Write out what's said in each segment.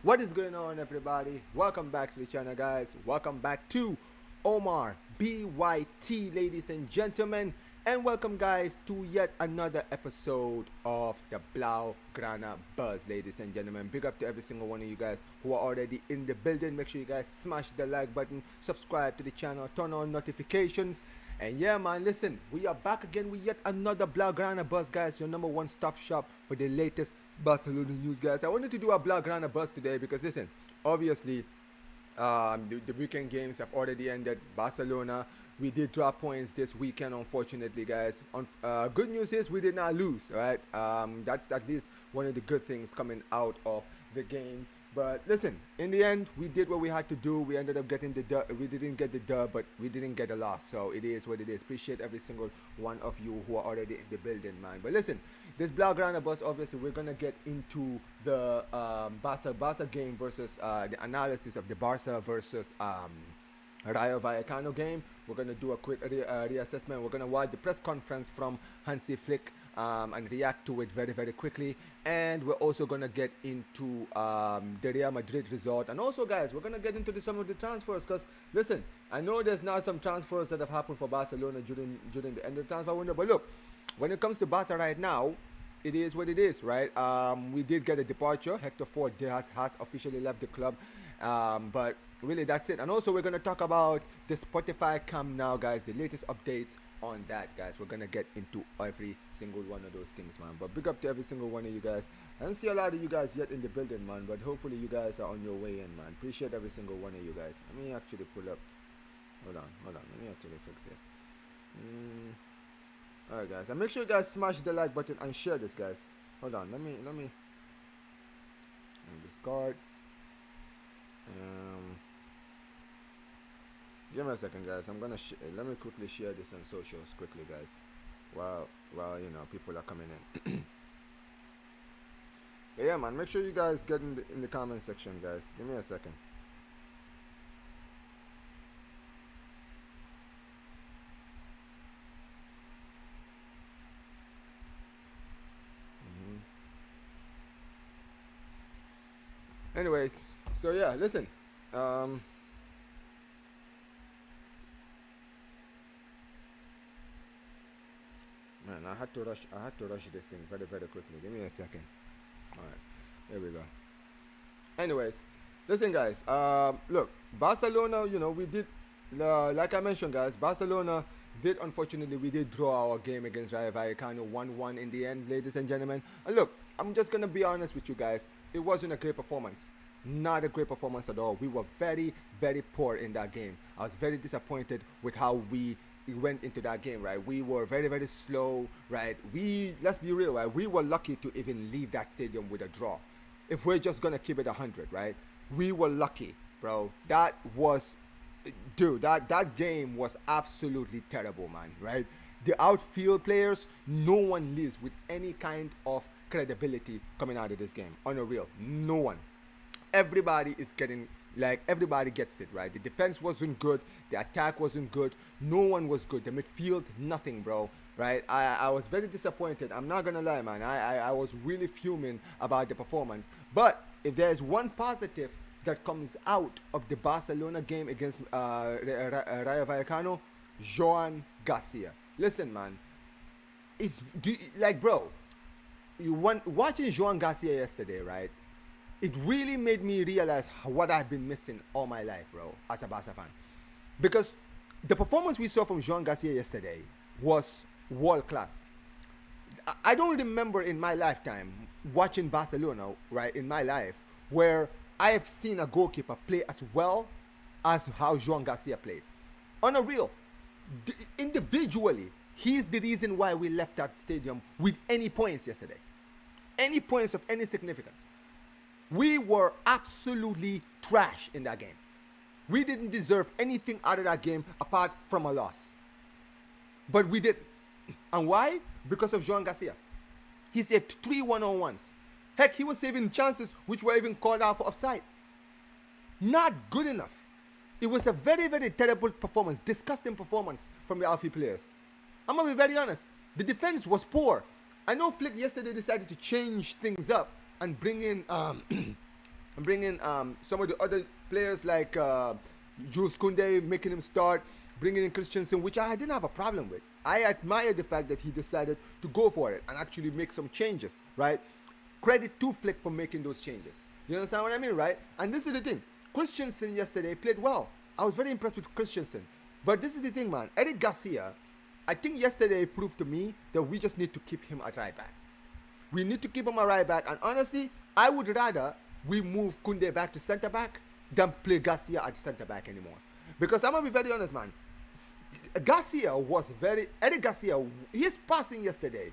What is going on, everybody? Welcome back to the channel, guys. Welcome back to Omar BYT, ladies and gentlemen, and welcome, guys, to yet another episode of the Blaugrana Buzz, ladies and gentlemen. Big up to every single one of you guys who are already in the building. Make sure you guys smash the like button, subscribe to the channel, turn on notifications. And yeah, man, listen, we are back again with yet another Blaugrana Buzz, guys, your number one stop shop for the latest Barcelona news, guys. I wanted to do a Blaugrana Buzz today because, listen, obviously, the weekend games have already ended. Barcelona, we did drop points this weekend, unfortunately, guys. Good news is we did not lose, right? That's at least one of the good things coming out of the game. But listen, in the end, we did what we had to do. We ended up getting the dub. We didn't get the dub, but we didn't get a loss. So it is what it is. Appreciate every single one of you who are already in the building, man. But listen, this Blaugrana Buzz, obviously, we're going to get into the Barca game versus the analysis of the Barca versus Rayo Vallecano game. We're going to do a quick reassessment. We're going to watch the press conference from Hansi Flick and react to it very, very quickly. And we're also going to get into the Real Madrid result. And also, guys, we're going to get into some of the transfers. Because, listen, I know there's now some transfers that have happened for Barcelona during the end of the transfer window. But look, when it comes to Barca right now, it is what it is, right? We did get a departure. Hector Ford has officially left the club. But really, that's it. And also, we're going to talk about the Spotify Camp Nou, guys, the latest updates on that, guys. We're going to get into every single one of those things, man. But big up to every single one of you guys. I don't see a lot of you guys yet in the building, man, but hopefully you guys are on your way in, man. Appreciate every single one of you guys. Let me actually pull up. Hold on. Let me actually fix this. Alright, guys. And make sure you guys smash the like button and share this, guys. Hold on. Let me discard. Give me a second, guys. I'm gonna let me quickly share this on socials quickly, guys. While you know, people are coming in. But yeah, man, make sure you guys get in the comment section, guys. Give me a second. Anyways, so yeah, listen. Man, I had to rush this thing very, very quickly. Give me a second. Alright, there we go. Anyways, listen, guys. Look, Barcelona, you know, we did, like I mentioned, guys, Barcelona did, unfortunately, we did draw our game against Rayo Vallecano 1-1 in the end, ladies and gentlemen. And look, I'm just going to be honest with you guys. It wasn't a great performance. Not a great performance at all. We were very, very poor in that game. I was very disappointed with how we went into that game, right? We were very, very slow, right? Let's be real, right? We were lucky to even leave that stadium with a draw. If we're just gonna keep it 100, right? We were lucky, bro. That was, dude, that game was absolutely terrible, man, right? The outfield players, no one lives with any kind of credibility coming out of this game. Unreal. No one. Everybody is getting, like, everybody gets it, right? The defense wasn't good. The attack wasn't good. No one was good. The midfield, nothing, bro, right? I was very disappointed. I'm not going to lie, man. I was really fuming about the performance. But if there's one positive that comes out of the Barcelona game against Rayo Vallecano, Joan Garcia. Listen, man. It's, like, bro, watching Joan Garcia yesterday, right? It really made me realize what I've been missing all my life, bro, as a Barca fan. Because the performance we saw from Joan Garcia yesterday was world class. I don't remember in my lifetime watching Barcelona, right, in my life, where I have seen a goalkeeper play as well as how Joan Garcia played. Unreal. Individually, he's the reason why we left that stadium with any points yesterday. Any points of any significance. We were absolutely trash in that game. We didn't deserve anything out of that game apart from a loss. But we did. And why? Because of Joan Garcia. He saved 3 one-on-ones. Heck, he was saving chances which were even called out for offside. Not good enough. It was a very, very terrible performance, disgusting performance from the outfield players. I'm going to be very honest. The defense was poor. I know Flick yesterday decided to change things up and bring in and bringing some of the other players like Jules Koundé, making him start, bringing in Christensen, which I didn't have a problem with. I admire the fact that he decided to go for it and actually make some changes, right? Credit to Flick for making those changes. You understand what I mean, right? And this is the thing. Christensen yesterday played well. I was very impressed with Christensen. But this is the thing, man. Eric Garcia, I think yesterday proved to me that we just need to keep him at right back. We need to keep him at right back. And honestly, I would rather we move Koundé back to centre back than play Garcia at centre back anymore. Because I'm going to be very honest, man. Eric Garcia, his passing yesterday,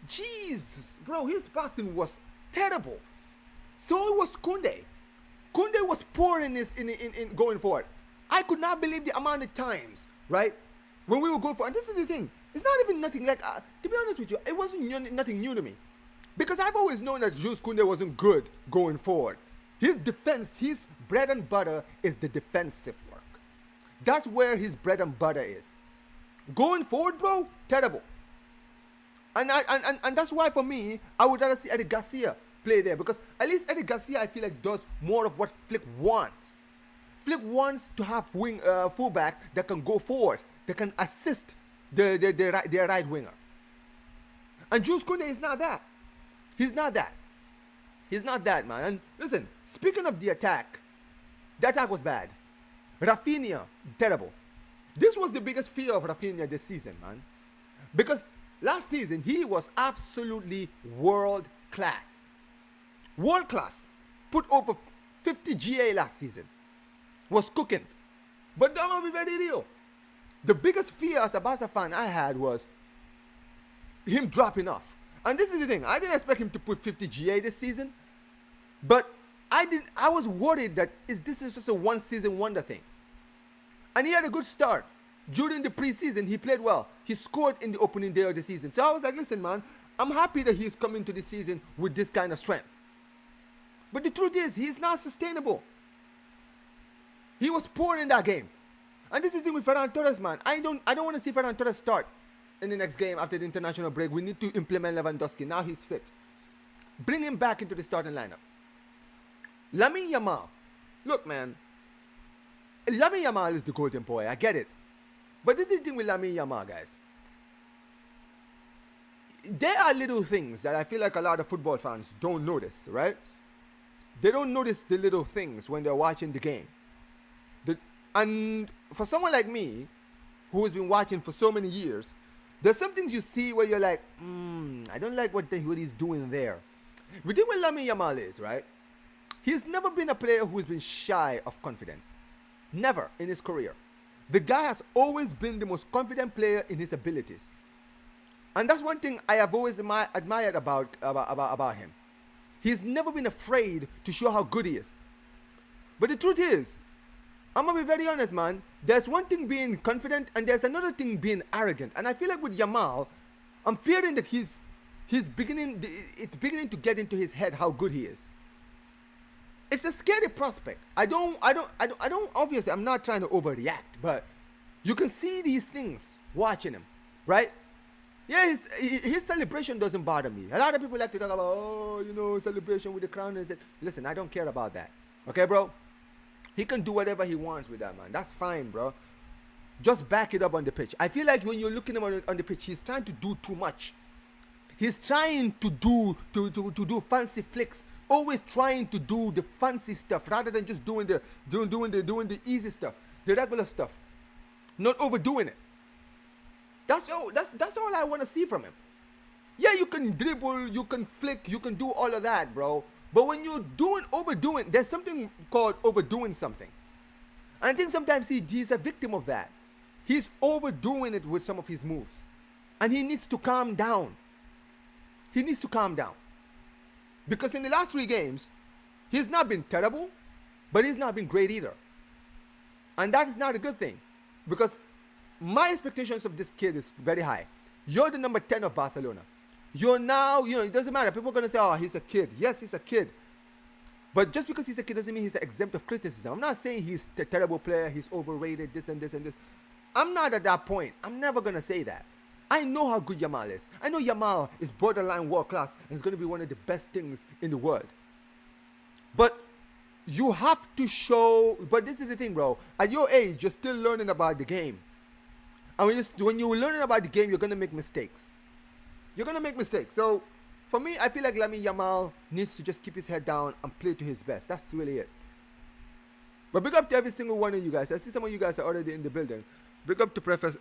Jesus, bro, his passing was terrible. So it was Koundé. Koundé was poor in going forward. I could not believe the amount of times, right, when we were going forward. And this is the thing. It's not even nothing like, to be honest with you, it wasn't nothing new to me. Because I've always known that Jules Koundé wasn't good going forward. His defense, his bread and butter is the defensive work. That's where his bread and butter is. Going forward, bro, terrible. And that's why for me, I would rather see Eric Garcia play there. Because at least Eric Garcia, I feel like, does more of what Flick wants. Flick wants to have fullbacks that can go forward, that can assist their right winger. And Jules Koundé is not that. He's not that. He's not that, man. And listen, speaking of the attack was bad. Rafinha, terrible. This was the biggest fear of Rafinha this season, man. Because last season, he was absolutely world class. World class. Put over 50 GA last season. Was cooking. But that will be very real. The biggest fear as a Barca fan I had was him dropping off. And this is the thing. I didn't expect him to put 50 GA this season. But I was worried that this is just a one season wonder thing. And he had a good start. During the preseason, he played well. He scored in the opening day of the season. So I was like, listen, man, I'm happy that he's coming to the season with this kind of strength. But the truth is, he's not sustainable. He was poor in that game. And this is the thing with Ferran Torres, man. I don't want to see Ferran Torres start in the next game after the international break. We need to implement Lewandowski. Now he's fit. Bring him back into the starting lineup. Lamine Yamal. Look, man. Lamine Yamal is the golden boy. I get it. But this is the thing with Lamine Yamal, guys. There are little things that I feel like a lot of football fans don't notice, right? They don't notice the little things when they're watching the game. And for someone like me, who has been watching for so many years, there's some things you see where you're like, I don't like what he's doing there. But then what Lamine Yamal is, right? He's never been a player who's been shy of confidence. Never in his career. The guy has always been the most confident player in his abilities. And that's one thing I have always admired about him. He's never been afraid to show how good he is. But the truth is, I'm going to be very honest, man. There's one thing being confident and there's another thing being arrogant. And I feel like with Yamal, I'm fearing that it's beginning to get into his head how good he is. It's a scary prospect. Obviously, I'm not trying to overreact, but you can see these things watching him, right? Yeah, his celebration doesn't bother me. A lot of people like to talk about, celebration with the crown. Listen, I don't care about that. Okay, bro? He can do whatever he wants with that, man. That's fine, bro. Just back it up on the pitch. I feel like when you're looking at him on the pitch, he's trying to do too much. He's trying to do fancy flicks. Always trying to do the fancy stuff rather than just doing the easy stuff, the regular stuff. Not overdoing it. That's all I want to see from him. Yeah, you can dribble, you can flick, you can do all of that, bro. But when you're overdoing, there's something called overdoing something. And I think sometimes he's a victim of that. He's overdoing it with some of his moves. And he needs to calm down. He needs to calm down. Because in the last 3 games, he's not been terrible, but he's not been great either. And that is not a good thing. Because my expectations of this kid is very high. You're the number 10 of Barcelona. You're now, it doesn't matter. People are going to say, oh, he's a kid. Yes, he's a kid. But just because he's a kid doesn't mean he's exempt of criticism. I'm not saying he's a terrible player, he's overrated, this and this and this. I'm not at that point. I'm never going to say that. I know how good Yamal is. I know Yamal is borderline world class and is going to be one of the best things in the world. But you have to show. But this is the thing, bro. At your age, you're still learning about the game. And when you're learning about the game, you're gonna make mistakes. You're gonna make mistakes. So, for me, I feel like Lamine Yamal needs to just keep his head down and play to his best. That's really it. But big up to every single one of you guys. I see some of you guys are already in the building. Big up to Professor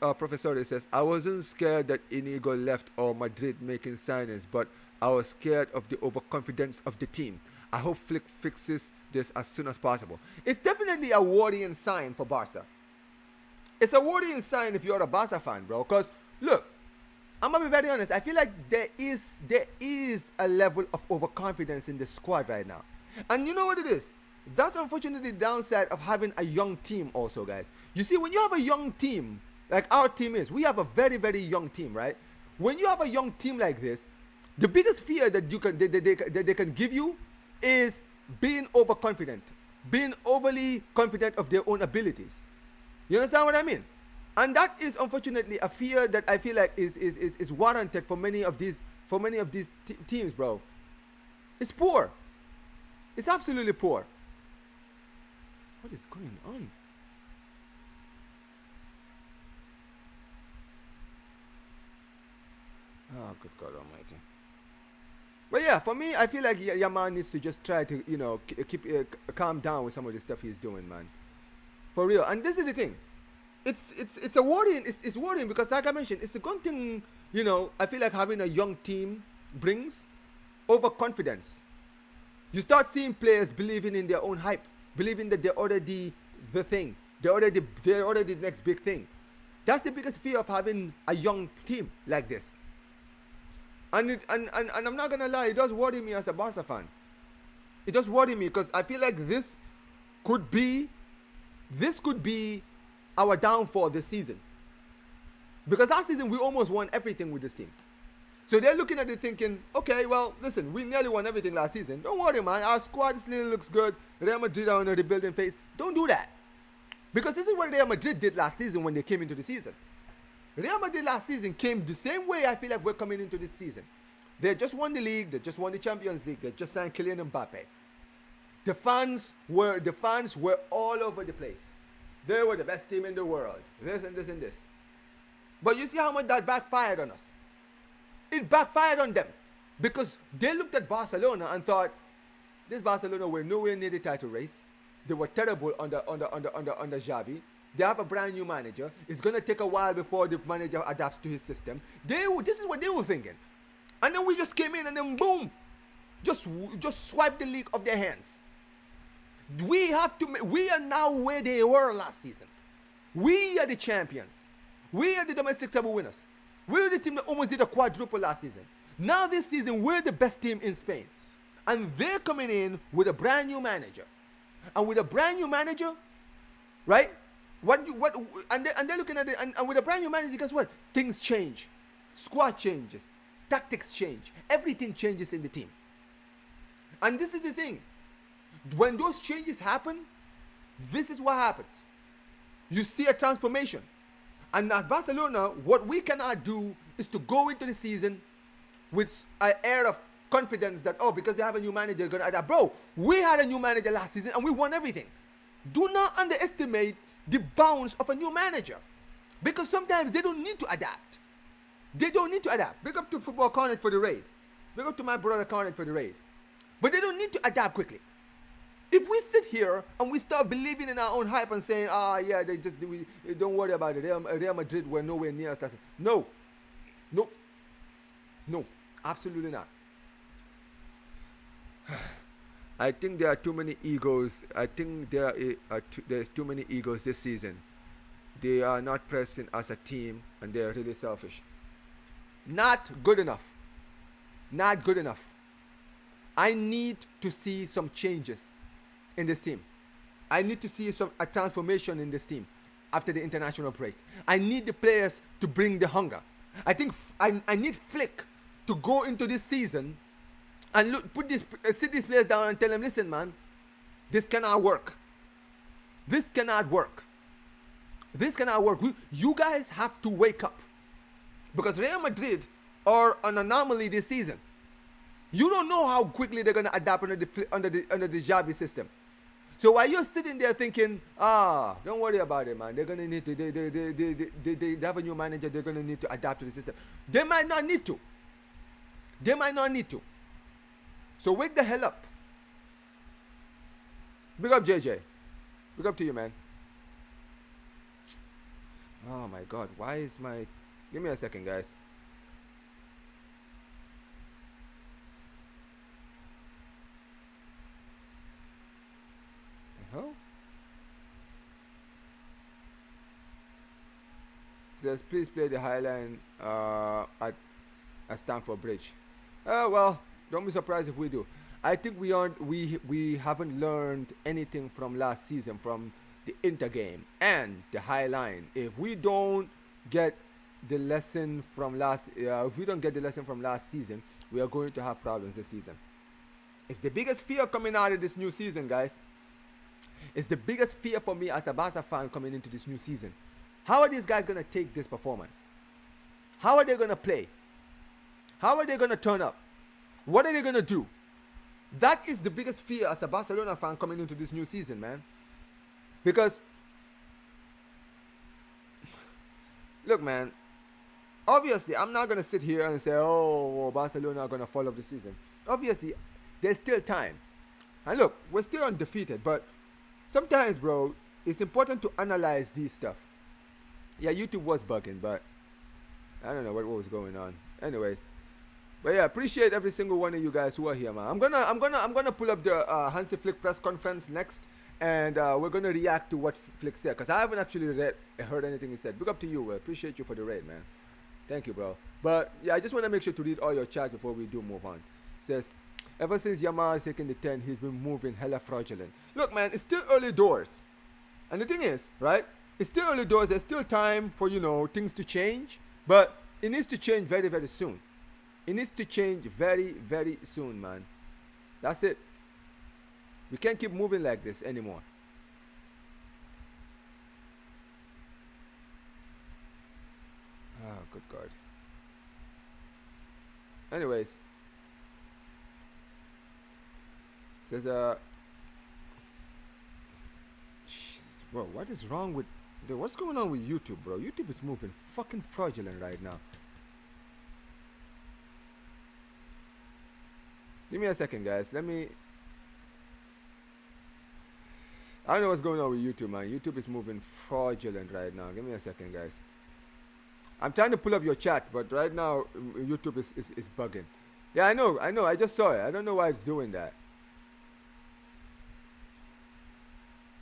that says, I wasn't scared that Inigo left or Madrid making signings, but I was scared of the overconfidence of the team. I hope Flick fixes this as soon as possible. It's definitely a worrying sign for Barca. It's a worrying sign if you're a Barca fan, bro. Because, look, I'm going to be very honest. I feel like there is a level of overconfidence in the squad right now. And you know what it is? That's unfortunately the downside of having a young team also, guys. You see, when you have a young team, like our team is, we have a very, very young team, right? When you have a young team like this, the biggest fear that they can give you is being overconfident, being overly confident of their own abilities. You understand what I mean? And that is unfortunately a fear that I feel like is warranted for many of these teams, bro. It's poor. It's absolutely poor. What is going on? Oh, good God Almighty. But yeah, for me, I feel like Yaman needs to just try to, you know, calm down with some of the stuff he's doing, man. For real. And this is the thing. It's a worrying. It's worrying because, like I mentioned, it's the one thing, you know, I feel like having a young team brings overconfidence. You start seeing players believing in their own hype, believing that they're already the thing. They're already the next big thing. That's the biggest fear of having a young team like this. And I'm not gonna lie, it does worry me as a Barca fan. It does worry me because I feel like this could be our downfall this season. Because last season we almost won everything with this team. So they're looking at it thinking, okay, well, listen, we nearly won everything last season. Don't worry, man. Our squad still looks good. Real Madrid are on a rebuilding phase. Don't do that. Because this is what Real Madrid did last season when they came into the season. Real Madrid last season came the same way I feel like we're coming into this season. They just won the league. They just won the Champions League. They just signed Kylian Mbappe. The fans were all over the place. They were the best team in the world. This and this and this. But you see how much that backfired on us. It backfired on them because they looked at Barcelona and thought, this Barcelona were nowhere near the title race. They were terrible under Xavi. They have a brand new manager. It's gonna take a while before the manager adapts to his system. This is what they were thinking, and then we just came in and then boom, just swiped the league off their hands. We are now where they were last season. We are the champions. We are the domestic table winners. We're the team that almost did a quadruple last season. Now this season, we're the best team in Spain. And they're coming in with a brand new manager. And with a brand new manager, right? And they're looking at it, and with a brand new manager, guess what? Things change. Squad changes. Tactics change. Everything changes in the team. And this is the thing. When those changes happen, this is what happens. You see a transformation. And as Barcelona, what we cannot do is to go into the season with an air of confidence that, oh, because they have a new manager, they're going to adapt. Bro, we had a new manager last season and we won everything. Do not underestimate the bounce of a new manager. Because sometimes they don't need to adapt. They don't need to adapt. Big up to Football Carnage for the raid. Big up to my brother Carnage for the raid. But they don't need to adapt quickly. If we sit here and we start believing in our own hype and saying, yeah, don't worry about it. Real Madrid were nowhere near us. No. No. Absolutely not. I think there are too many egos. I think there's too many egos this season. They are not pressing as a team and they're really selfish. Not good enough. Not good enough. I need to see some changes in this team. I need to see a transformation in this team after the international break. I need the players to bring the hunger. I think I need Flick to go into this season and sit these players down and tell them, listen, man, this cannot work. This cannot work. This cannot work. You guys have to wake up. Because Real Madrid are an anomaly this season. You don't know how quickly they're going to adapt under the Xavi system. So while you're sitting there thinking, don't worry about it, man. They're gonna need to. They have a new manager. They're gonna need to adapt to the system. They might not need to. They might not need to. So wake the hell up. Big up, JJ. Big up to you, man. Oh my God, why is my... Give me a second, guys. The hell? It says, please play the Highline at Stamford Bridge. Well, don't be surprised if we do. I think we haven't learned anything from last season, from the Inter game and the Highline. If we don't get the lesson from last season, we are going to have problems this season. It's the biggest fear coming out of this new season, guys. It's the biggest fear for me as a Barca fan coming into this new season. How are these guys going to take this performance? How are they going to play? How are they going to turn up? What are they going to do? That is the biggest fear as a Barcelona fan coming into this new season, man. Because, look, man, obviously, I'm not going to sit here and say, oh, Barcelona are going to fall off the season. Obviously, there's still time. And look, we're still undefeated, but sometimes, bro, it's important to analyze these stuff. Yeah, YouTube was bugging, but I don't know what was going on. Anyways, but yeah, appreciate every single one of you guys who are here, man. I'm gonna pull up the Hansi Flick press conference next, and we're gonna react to what Flick said, because I haven't actually heard anything he said. Big up to you. Appreciate you for the raid, man. Thank you, bro. But yeah, I just want to make sure to read all your chat before we do move on. It says, ever since Yamal has taken the 10, he's been moving hella fraudulent. Look, man, it's still early doors, and the thing is, right? It's still early doors. There's still time for, you know, things to change, but it needs to change very, very soon. It needs to change very, very soon, man. That's it. We can't keep moving like this anymore. Oh, good God. Anyways. It says, Jesus, bro, what is wrong with... What's going on with YouTube, bro? YouTube is moving fucking fraudulent right now. Give me a second, guys. I don't know what's going on with YouTube, man. YouTube is moving fraudulent right now. Give me a second, guys. I'm trying to pull up your chats, but right now YouTube is bugging. Yeah, I know. I just saw it. I don't know why it's doing that.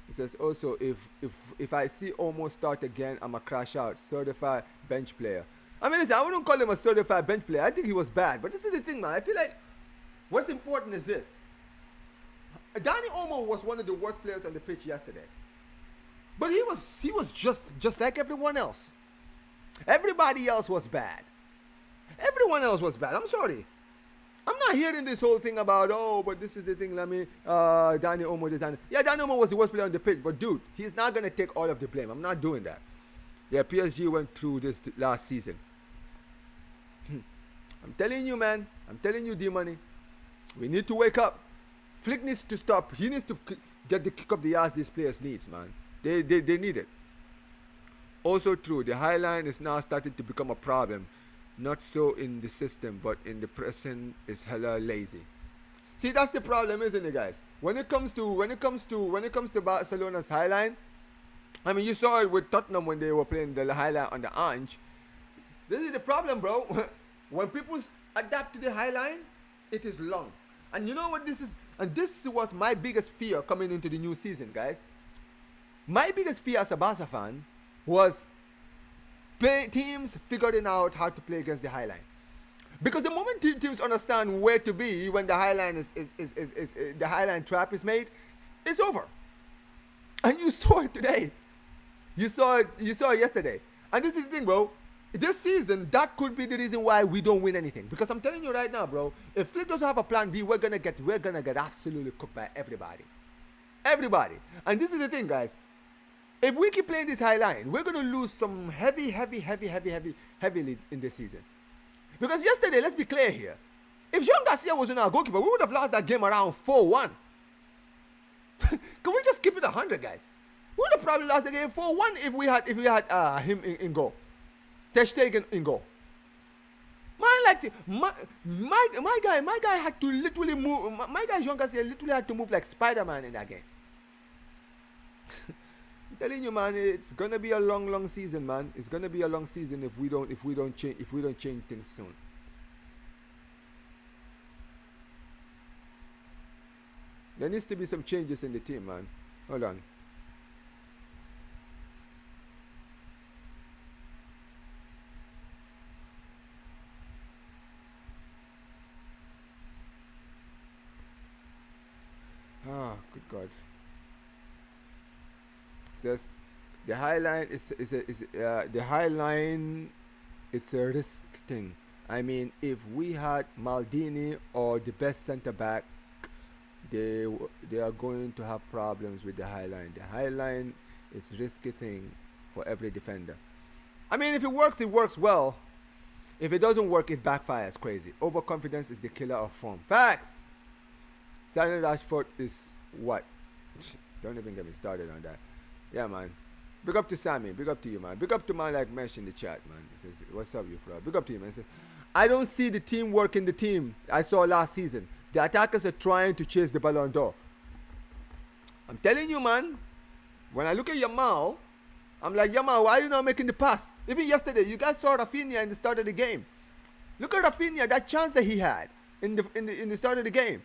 It says also, if I see Olmo start again, I'm a crash out. Certified bench player. I mean, listen, I wouldn't call him a certified bench player. I think he was bad. But this is the thing, man. I feel like what's important is this. Dani Olmo was one of the worst players on the pitch yesterday. But he was just like everyone else. Everybody else was bad. Everyone else was bad. I'm sorry. I'm not hearing this whole thing about, oh, but this is the thing, Dani Olmo designed. Yeah, Dani Olmo was the worst player on the pitch, but dude, he's not going to take all of the blame. I'm not doing that. Yeah, PSG went through this last season. I'm telling you, man. I'm telling you, D-Money. We need to wake up. Flick needs to stop. He needs to get the kick up the ass these players needs, man. They need it. Also true, the Highline is now starting to become a problem. Not so in the system, but in the present is hella lazy. See, that's the problem, isn't it, guys? When it comes to Barcelona's Highline, I mean, you saw it with Tottenham when they were playing the Highline on the Ange. This is the problem, bro. When people adapt to the Highline, it is long. And you know what this is? And this was my biggest fear coming into the new season, guys. My biggest fear as a Barca fan was teams figuring out how to play against the Highline. Because the moment teams understand where to be when the Highline the Highline trap is made, it's over. And you saw it today. You saw it yesterday. And this is the thing, bro. This season, that could be the reason why we don't win anything. Because I'm telling you right now, bro, if Flick doesn't have a plan B, we're gonna get absolutely cooked by everybody. Everybody. And this is the thing, guys. If we keep playing this Highline, we're gonna lose some heavily in this season. Because yesterday, let's be clear here. If Jean Garcia was in our goalkeeper, we would have lost that game around 4-1. Can we just keep it 100, guys? We would have probably lost the game 4-1 if we had him in goal. Ter Stegen in goal. My guy had to literally move. My guy Jean Garcia literally had to move like Spider-Man in that game. I'm telling you, man, it's gonna be a long season, man. It's gonna be a long season if we don't change things soon. There needs to be some changes in the team, man. Hold on. Ah, good God. It says the high line the high line. It's a risk thing. I mean, if we had Maldini or the best centre back, they are going to have problems with the high line. The high line is a risky thing for every defender. I mean, if it works well. If it doesn't work, it backfires crazy. Overconfidence is the killer of form. Facts. Signing Rashford is what? Don't even get me started on that. Yeah, man. Big up to Sammy. Big up to you, man. Big up to man like Mesh in the chat, man. He says, what's up, you fraud? Big up to you, man. He says, I don't see the teamwork in the team I saw last season. The attackers are trying to chase the Ballon d'Or. I'm telling you, man. When I look at Yamal, I'm like, Yamal, why are you not making the pass? Even yesterday, you guys saw Rafinha in the start of the game. Look at Rafinha, that chance that he had in the start of the game.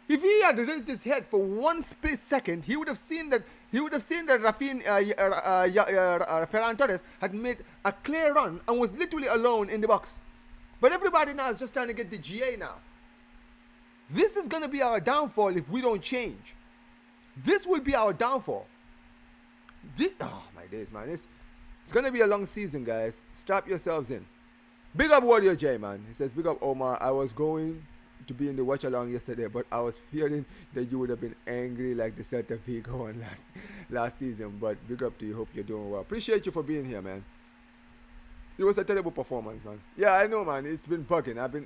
If he had raised his head for 1 split second, he would have seen that Ferran Torres had made a clear run and was literally alone in the box. But everybody now is just trying to get the GA now. This is going to be our downfall if we don't change. This will be our downfall. Oh my days, man. It's going to be a long season, guys. Strap yourselves in. Big up Warrior J, man. He says, big up Omar. I was going to be in the watch along yesterday, but I was fearing that you would have been angry like the Celta Vigo one last season. But big up to you. Hope you're doing well. Appreciate you for being here, man. It was a terrible performance, man. Yeah, I know, man. It's been bugging. I've been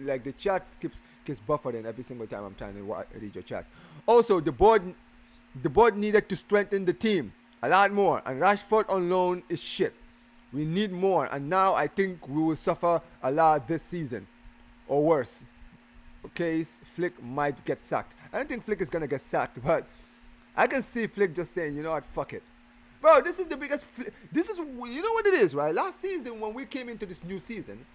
like the chat keeps buffering every single time I'm trying to read your chats. Also, the board needed to strengthen the team a lot more, and Rashford on loan is shit. We need more, and now I think we will suffer a lot this season, or worse. Case Flick might get sacked. I don't think Flick is gonna get sacked, but I can see Flick just saying, you know what, fuck it. Bro, this is the biggest, this is, you know what it is, right? Last season, when we came into this new season,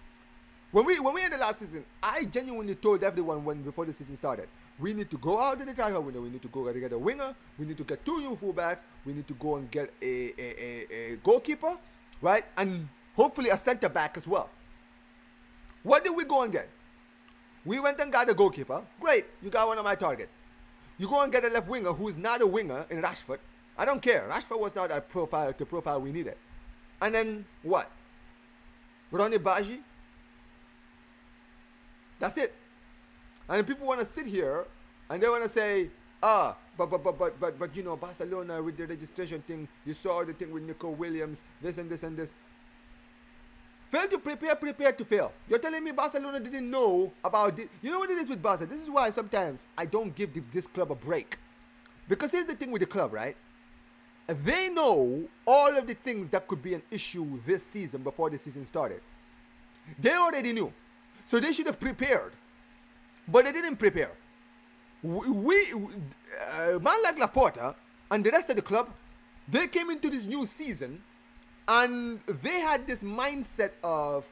when we ended last season, I genuinely told everyone before the season started, we need to go out in the transfer window, we need to go get a winger, we need to get 2 new fullbacks, we need to go and get a goalkeeper, right? And hopefully a centre back as well. What did we go and get? We went and got a goalkeeper. Great, you got one of my targets. You go and get a left winger who's not a winger in Rashford. I don't care. Rashford was not the profile we needed. And then what? Ronnie Baji? That's it. And people want to sit here and they want to say, but you know, Barcelona with the registration thing, you saw the thing with Nico Williams, this and this and this. Fail to prepare to fail. You're telling me Barcelona didn't know about this. You know what it is with Barca? This is why sometimes I don't give this club a break. Because here's the thing with the club, right? They know all of the things that could be an issue this season before the season started. They already knew. So they should have prepared. But they didn't prepare. Man like Laporta and the rest of the club, they came into this new season and they had this mindset of,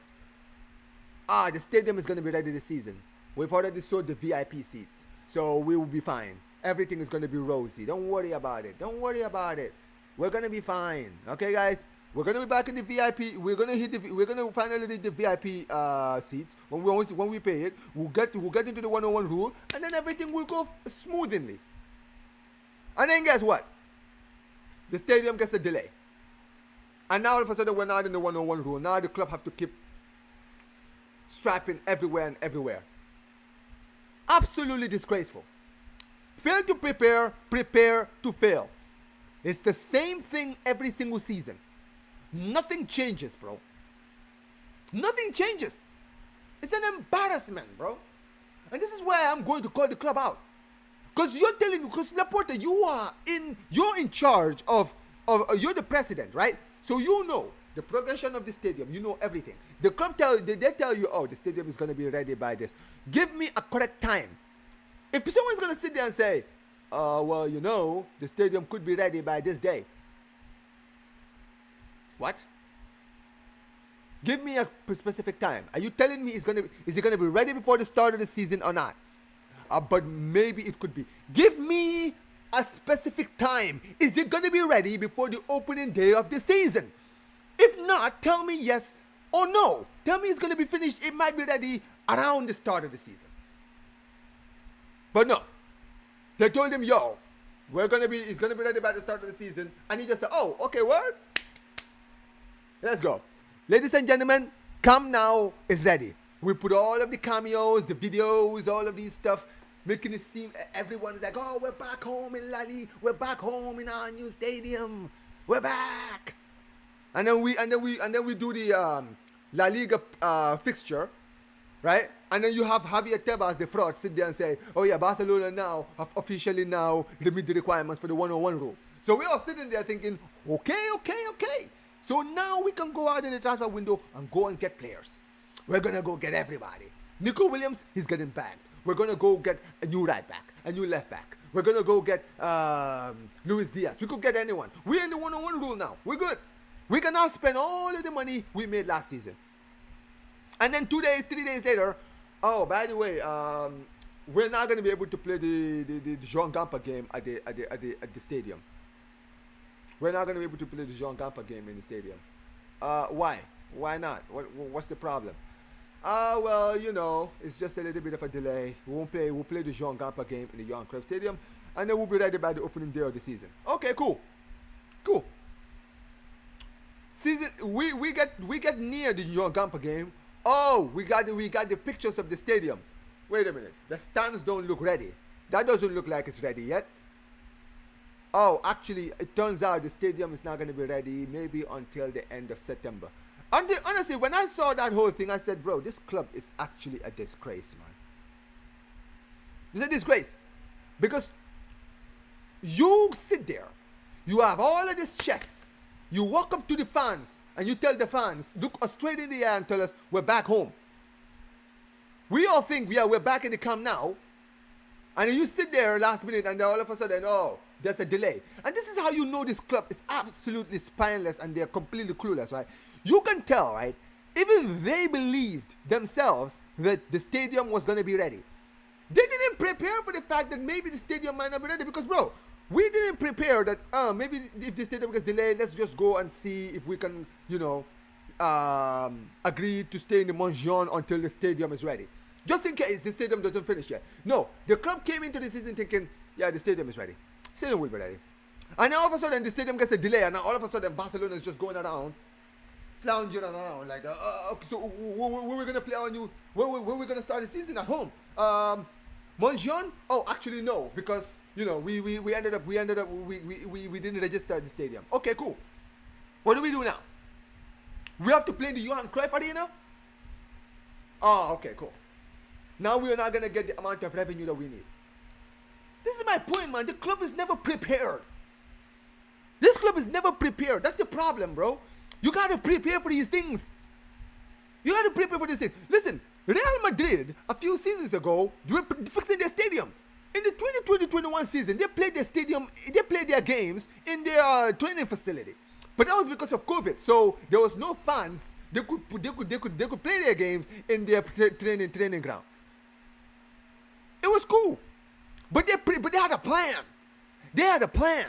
the stadium is going to be ready this season. We've already sold the VIP seats, so we will be fine. Everything is going to be rosy. Don't worry about it. Don't worry about it. We're going to be fine. Okay, guys? We're going to be back in the VIP. We're going to finally hit the VIP seats. When we pay it, we'll get into the 101 rule, and then everything will go smoothly. And then guess what? The stadium gets a delay. And now all of a sudden we're not in the 101 rule. Now the club have to keep strapping everywhere and everywhere. Absolutely disgraceful. Fail to prepare to fail. It's the same thing every single season. Nothing changes, bro. Nothing changes. It's an embarrassment, bro. And this is why I'm going to call the club out. Because you're telling me, because Laporta, you're in charge of you're the president, right? So you know the progression of the stadium. You know everything. The club they tell you, oh, the stadium is going to be ready by this. Give me a correct time. If someone's going to sit there and say, well, you know, the stadium could be ready by this day. What? Give me a specific time. Are you telling me is it gonna be ready before the start of the season or not? But maybe it could be. Give me a specific time. Is it gonna be ready before the opening day of the season? If not, tell me yes or no. Tell me it's gonna be finished. It might be ready around the start of the season. But no, they told him, yo, it's gonna be ready by the start of the season, and he just said, oh, okay, word. Let's go. Ladies and gentlemen, Camp Nou is ready. We put all of the cameos, the videos, all of these stuff, making it seem everyone is like, oh, we're back home in Lali. We're back home in our new stadium. We're back. And then we do the La Liga fixture, right? And then you have Javier Tebas, the fraud, sit there and say, oh yeah, Barcelona now have officially now meet the requirements for the 1-on-1 rule. So we're all sitting there thinking, okay. So now we can go out in the transfer window and go and get players. We're going to go get everybody. Nico Williams, he's getting bagged. We're going to go get a new right back, a new left back. We're going to go get Luis Diaz. We could get anyone. We're in the 1-on-1 rule now. We're good. We can now spend all of the money we made last season. And then 3 days later, oh, by the way, we're not going to be able to play the Jean Gamper game at the stadium. We're not going to be able to play the Jean Gamper game in the stadium. Why? Why not? What's the problem? Well, you know, it's just a little bit of a delay. We'll play the Jean Gamper game in the Johan Cruyff Stadium, and then we'll be ready by the opening day of the season. Okay, cool. Season, we get near the Johan Gamper game. Oh, we got the pictures of the stadium. Wait a minute. The stands don't look ready. That doesn't look like it's ready yet. Oh, actually, it turns out the stadium is not going to be ready maybe until the end of September. Honestly, when I saw that whole thing, I said, bro, this club is actually a disgrace, man. It's a disgrace. Because you sit there, you have all of this chess, you walk up to the fans, and you tell the fans, look us straight in the eye and tell us, we're back home. We all think we're back in the Camp Nou, and you sit there last minute, and then all of a sudden, oh, there's a delay. And this is how you know this club is absolutely spineless and they're completely clueless, right? You can tell, right? Even they believed themselves that the stadium was going to be ready. They didn't prepare for the fact that maybe the stadium might not be ready because, bro, we didn't prepare that, maybe if the stadium gets delayed, let's just go and see if we can, you know, agree to stay in the Montjean until the stadium is ready. Just in case the stadium doesn't finish yet. No, the club came into the season thinking, yeah, the stadium is ready. Stadium will be ready. And now all of a sudden the stadium gets a delay, and now all of a sudden Barcelona is just going around, slouching around like, so where we gonna play our new? Where we gonna start the season at home? Montjean? Oh, actually no, because you know we didn't register the stadium. Okay, cool. What do we do now? We have to play in the Johan Cruyff Arena. Oh, okay, cool. Now we are not gonna get the amount of revenue that we need. This is my point, man. The club is never prepared. This club is never prepared. That's the problem, bro. You gotta prepare for these things. You gotta prepare for these things. Listen, Real Madrid, a few seasons ago, they were fixing their stadium. In the 2020-21 season, they played their games in their training facility. But that was because of COVID. So there was no fans. They could play their games in their training ground. It was cool. But they had a plan. They had a plan.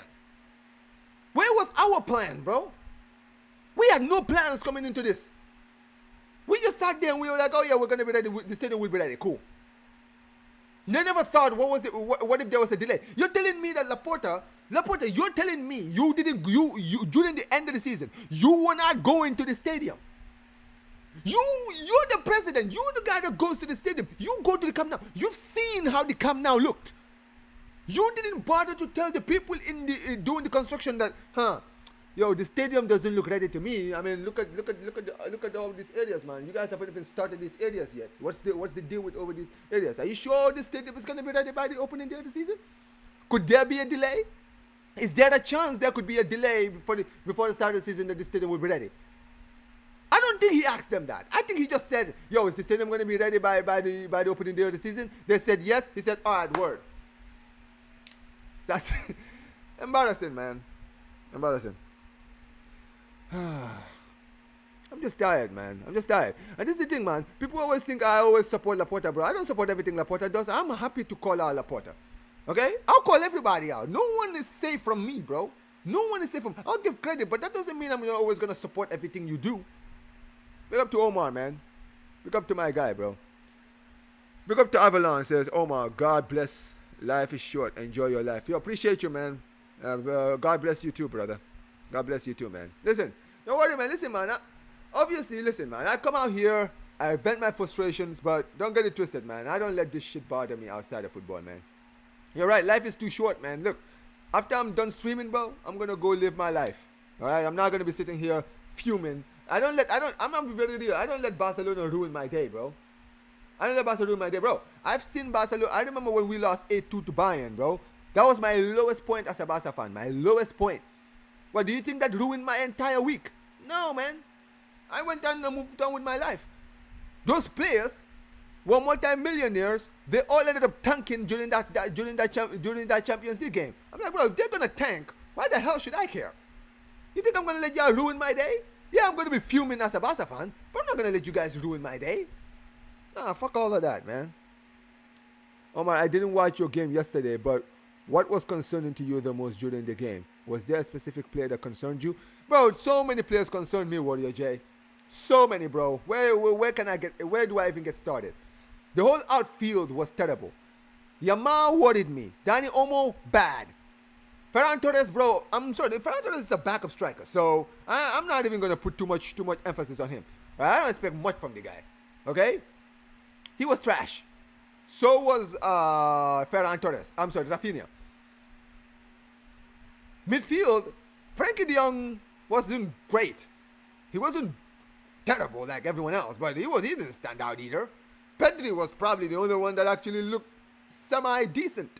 Where was our plan, bro? We had no plans coming into this. We just sat there and we were like, oh yeah, we're gonna be ready. The stadium will be ready. Cool. They never thought, what if there was a delay? You're telling me that Laporta, you're telling me you during the end of the season, you were not going to the stadium. You're the president. You're the guy that goes to the stadium. You go to the Camp Nou. You've seen how the Camp Nou looked. You didn't bother to tell the people doing the construction that, yo, the stadium doesn't look ready to me. I mean, look at all these areas, man. You guys haven't even started these areas yet. What's the deal with over these areas? Are you sure the stadium is gonna be ready by the opening day of the season? Could there be a delay? Is there a chance there could be a delay before the start of the season that the stadium will be ready? I don't think he asked them that. I think he just said, yo, is the stadium going to be ready by the opening day of the season? They said yes. He said, all right, word. That's embarrassing, man. Embarrassing. I'm just tired, man. I'm just tired. And this is the thing, man. People always think I always support Laporta, bro. I don't support everything Laporta does. I'm happy to call out Laporta. Okay? I'll call everybody out. No one is safe from me, bro. No one is safe from me. I'll give credit, but that doesn't mean I'm always going to support everything you do. Big up to Omar, man. Big up to my guy, bro. Big up to Avalon, says Omar. God bless. Life is short. Enjoy your life. Yo, appreciate you, man. God bless you too, brother. God bless you too, man. Listen, don't worry, man. Listen, man. Obviously, listen, man. I come out here, I vent my frustrations, but don't get it twisted, man. I don't let this shit bother me outside of football, man. You're right. Life is too short, man. Look, after I'm done streaming, bro, I'm gonna go live my life. All right. I'm not gonna be sitting here fuming. I'm gonna be very real. I don't let Barcelona ruin my day, bro. I don't let Barcelona ruin my day, bro. I've seen Barcelona. I remember when we lost 8-2 to Bayern, bro. That was my lowest point as a Barca fan. My lowest point. Well, do you think that ruined my entire week? No, man. I went on and moved on with my life. Those players were multi-millionaires. They all ended up tanking during that Champions League game. I'm like, bro, if they're gonna tank, why the hell should I care? You think I'm gonna let y'all ruin my day? Yeah, I'm gonna be fuming as a Barca fan, but I'm not gonna let you guys ruin my day. Nah, fuck all of that, man. Omar, I didn't watch your game yesterday, but what was concerning to you the most during the game? Was there a specific player that concerned you? Bro, so many players concerned me, Warrior J. So many, bro. Where do I even get started? The whole outfield was terrible. Yamal worried me. Dani Olmo, bad. Ferran Torres, bro, I'm sorry. Ferran Torres is a backup striker, so I'm not even going to put too much emphasis on him. I don't expect much from the guy, okay? He was trash. So was Ferran Torres. I'm sorry, Rafinha. Midfield, Frankie de Jong was doing great. He wasn't terrible like everyone else, but he didn't stand out either. Pedri was probably the only one that actually looked semi-decent.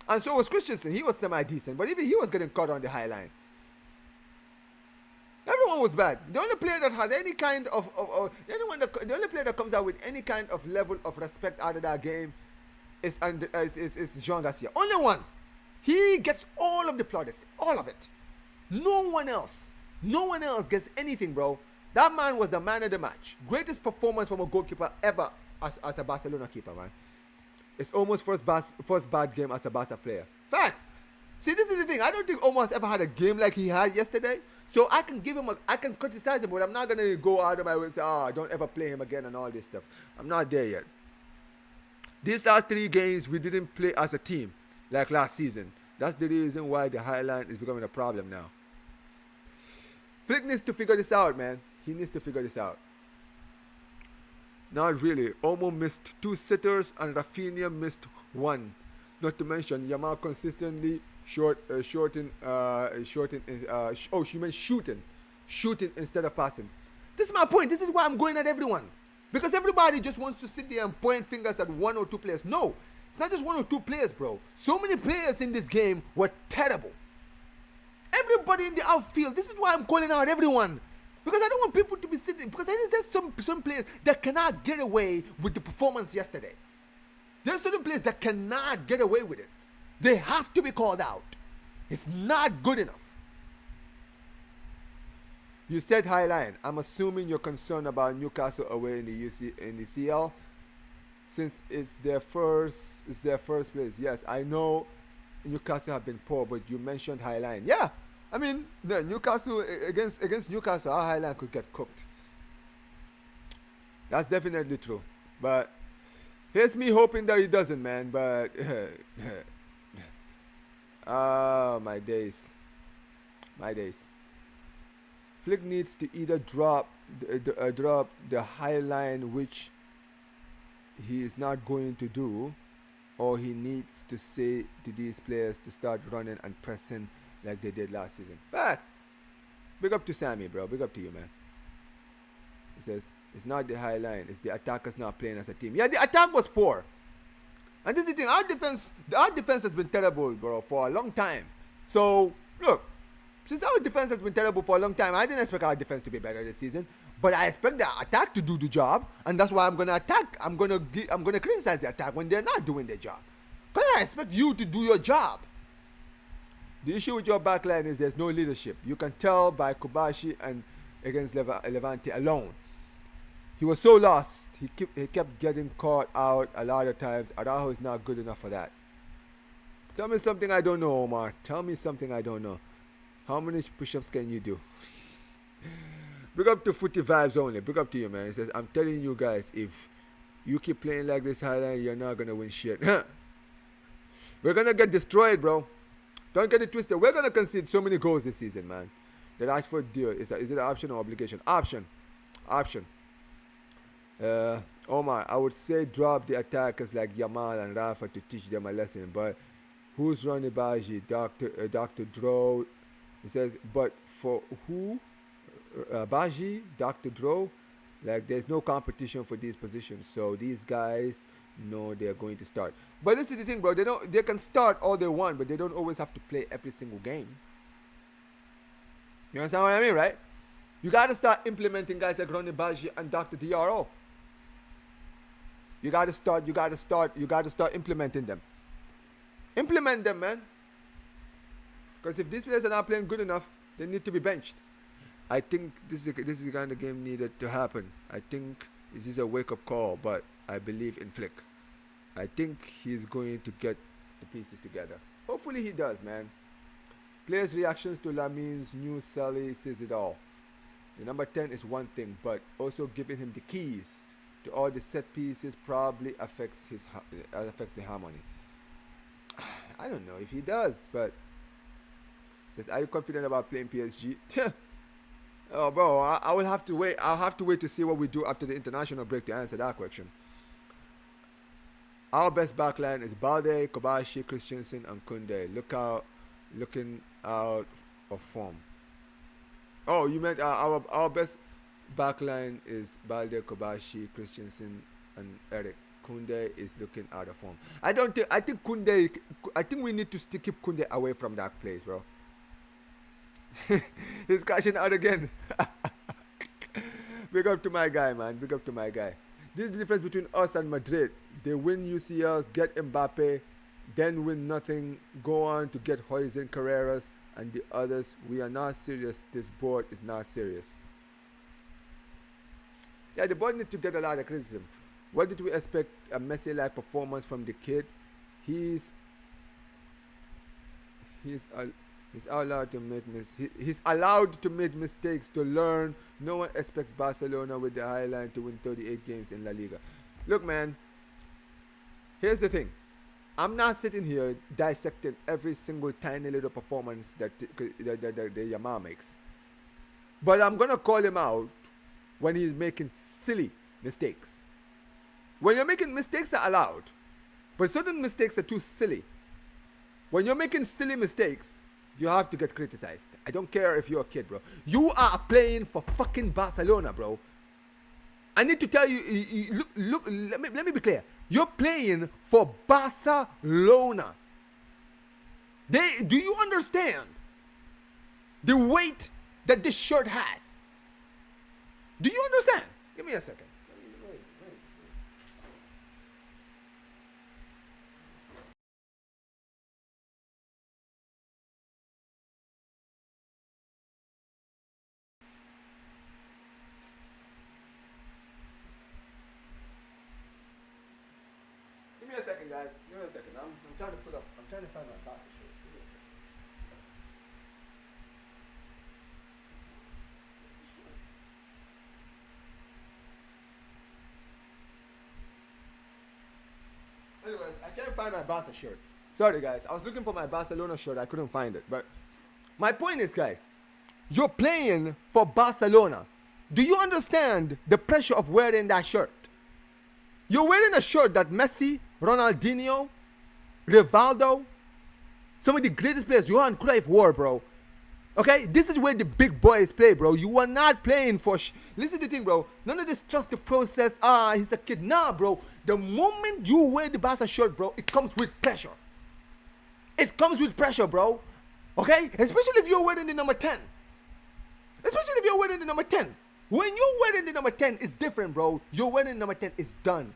And so was Christensen. He was semi-decent, but even he was getting caught on the high line. Everyone was bad. The only player that has any kind of the only player that comes out with any kind of level of respect out of that game is Jean Garcia. Only one. He gets all of the plaudits, all of it. No one else gets anything, bro. That man was the man of the match. Greatest performance from a goalkeeper ever as a Barcelona keeper, man. It's almost first bad game as a Barca player. Facts. See, this is the thing. I don't think Omar has ever had a game like he had yesterday. So I can I can criticize him, but I'm not gonna go out of my way and say, don't ever play him again and all this stuff. I'm not there yet. These last 3 games we didn't play as a team like last season. That's the reason why the highline is becoming a problem now. Flick needs to figure this out, man. He needs to figure this out. Not really. Olmo missed 2 sitters and Rafinha missed 1. Not to mention Yamal consistently shooting instead of passing. This is my point. This is why I'm going at everyone. Because everybody just wants to sit there and point fingers at 1 or 2 players. No, it's not just 1 or 2 players, bro. So many players in this game were terrible. Everybody in the outfield. This is why I'm calling out everyone. Because I don't want people to be sitting. Because there's some players that cannot get away with the performance yesterday. There's certain players that cannot get away with it. They have to be called out. It's not good enough. You said highline. I'm assuming you're concerned about Newcastle away in the CL, since it's their first place. Yes, I know Newcastle have been poor, but you mentioned highline. Yeah, I mean Newcastle against Newcastle, our highline could get cooked. That's definitely true. But here's me hoping that it doesn't, man. But my days. Flick needs to either drop the high line, which he is not going to do, or he needs to say to these players to start running and pressing like they did last season. Facts. Big up to Sammy, bro. Big up to you, man. He says, it's not the high line. It's the attackers not playing as a team. Yeah, the attack was poor. And this is the thing. Our defense has been terrible, bro, for a long time. So, look. Since our defense has been terrible for a long time, I didn't expect our defense to be better this season. But I expect the attack to do the job. And that's why I'm going to attack. I'm going to criticize the attack when they're not doing their job. Because I expect you to do your job. The issue with your backline is there's no leadership. You can tell by Kobashi and against Levante alone. He was so lost. He kept getting caught out a lot of times. Araujo is not good enough for that. Tell me something I don't know, Omar. Tell me something I don't know. How many push-ups can you do? Big up to Footy Vibes only. Big up to you, man. He says, I'm telling you guys, if you keep playing like this highline, you're not going to win shit. We're going to get destroyed, bro. Don't get it twisted. We're going to concede so many goals this season, man. The Rashford deal, is it an option or obligation? Option. Omar, I would say drop the attackers like Yamal and Rafa to teach them a lesson. But who's Ronnie Baji? Dr. Dro. He says, but for who? Baji, Dr. Dro, like there's no competition for these positions. So these guys know they're going to start. But this is the thing, bro. They can start all they want, but they don't always have to play every single game. You understand what I mean, right? You got to start implementing guys like Ronnie Baji and Dr. DRO. You got to start implementing them. Implement them, man. Because if these players are not playing good enough, they need to be benched. I think this is the kind of game needed to happen. I think this is a wake-up call, but I believe in Flick. I think he's going to get the pieces together. Hopefully he does, man. Players' reactions to Lamin's new Sally says it all. The number 10 is one thing, but also giving him the keys to all the set pieces probably affects the harmony. I don't know if he does, but says, are you confident about playing PSG? Oh, bro, I will have to wait. I'll have to wait to see what we do after the international break to answer that question. Our best backline is Balde, Kobashi, Christensen, and Kunde. Looking out of form. Oh, you meant our best backline is Balde, Kobashi, Christensen, and Eric. Kunde is looking out of form. I think we need to keep Kunde away from that place, bro. He's crashing out again. Big up to my guy, man. Big up to my guy. This is the difference between us and Madrid. They win UCLs, get Mbappe, then win nothing, go on to get Hoysen, Carreras, and the others. We are not serious. This board is not serious. Yeah, the board needs to get a lot of criticism. What did we expect? A Messi-like performance from the kid. He's allowed to make mistakes to learn. No one expects Barcelona with the high line to win 38 games in La Liga. Look, man, here's the thing. I'm not sitting here dissecting every single tiny little performance that Yamal makes. But I'm going to call him out when he's making silly mistakes. When you're making mistakes are allowed, but certain mistakes are too silly. When you're making silly mistakes, you have to get criticized. I don't care if you're a kid, bro. You are playing for fucking Barcelona, bro. I need to tell you, look, let me be clear. You're playing for Barcelona. Do you understand the weight that this shirt has? Do you understand? Give me a second. Give me a second, guys. Give me a second. I'm trying to find my Barca shirt. Give me a second. Anyways, I can't find my Barca shirt. Sorry, guys. I was looking for my Barcelona shirt. I couldn't find it. But my point is, guys, you're playing for Barcelona. Do you understand the pressure of wearing that shirt? You're wearing a shirt that Messi, Ronaldinho, Rivaldo, some of the greatest players, Johan Cruyff wore, bro. Okay, this is where the big boys play, bro. You are not playing for. Listen to the thing, bro. None of this trust the process. He's a kid. Nah, bro. The moment you wear the Barca shirt, bro, it comes with pressure. It comes with pressure, bro. Okay, especially if you're wearing the number 10. Especially if you're wearing the number 10. When you're wearing the number 10, it's different, bro. You're wearing the number 10, it's done.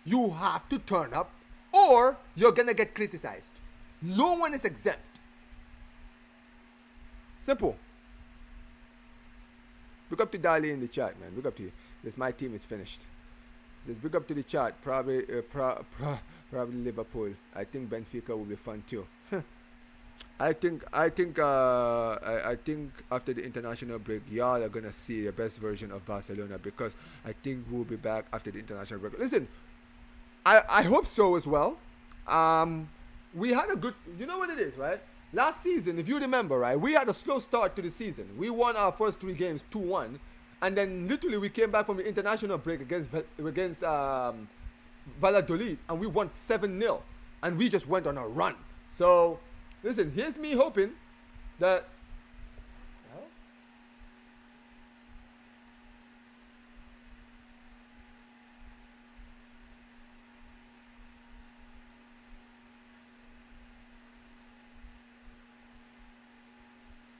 You have to turn up, or you're gonna get criticized. No one is exempt. Simple. Big up to Dali in the chat, man. Big up to you. Says my team is finished. Says big up to the chat. Probably Liverpool. I think Benfica will be fun too. I think after the international break, y'all are gonna see the best version of Barcelona, because I think we'll be back after the international break. Listen, I hope so as well. We had a good, you know what it is, right? Last season, if you remember, right, we had a slow start to the season. We won our first 3 games 2-1, and then literally we came back from the international break against Valladolid, and we won 7-0, and we just went on a run. So, listen, here's me hoping that.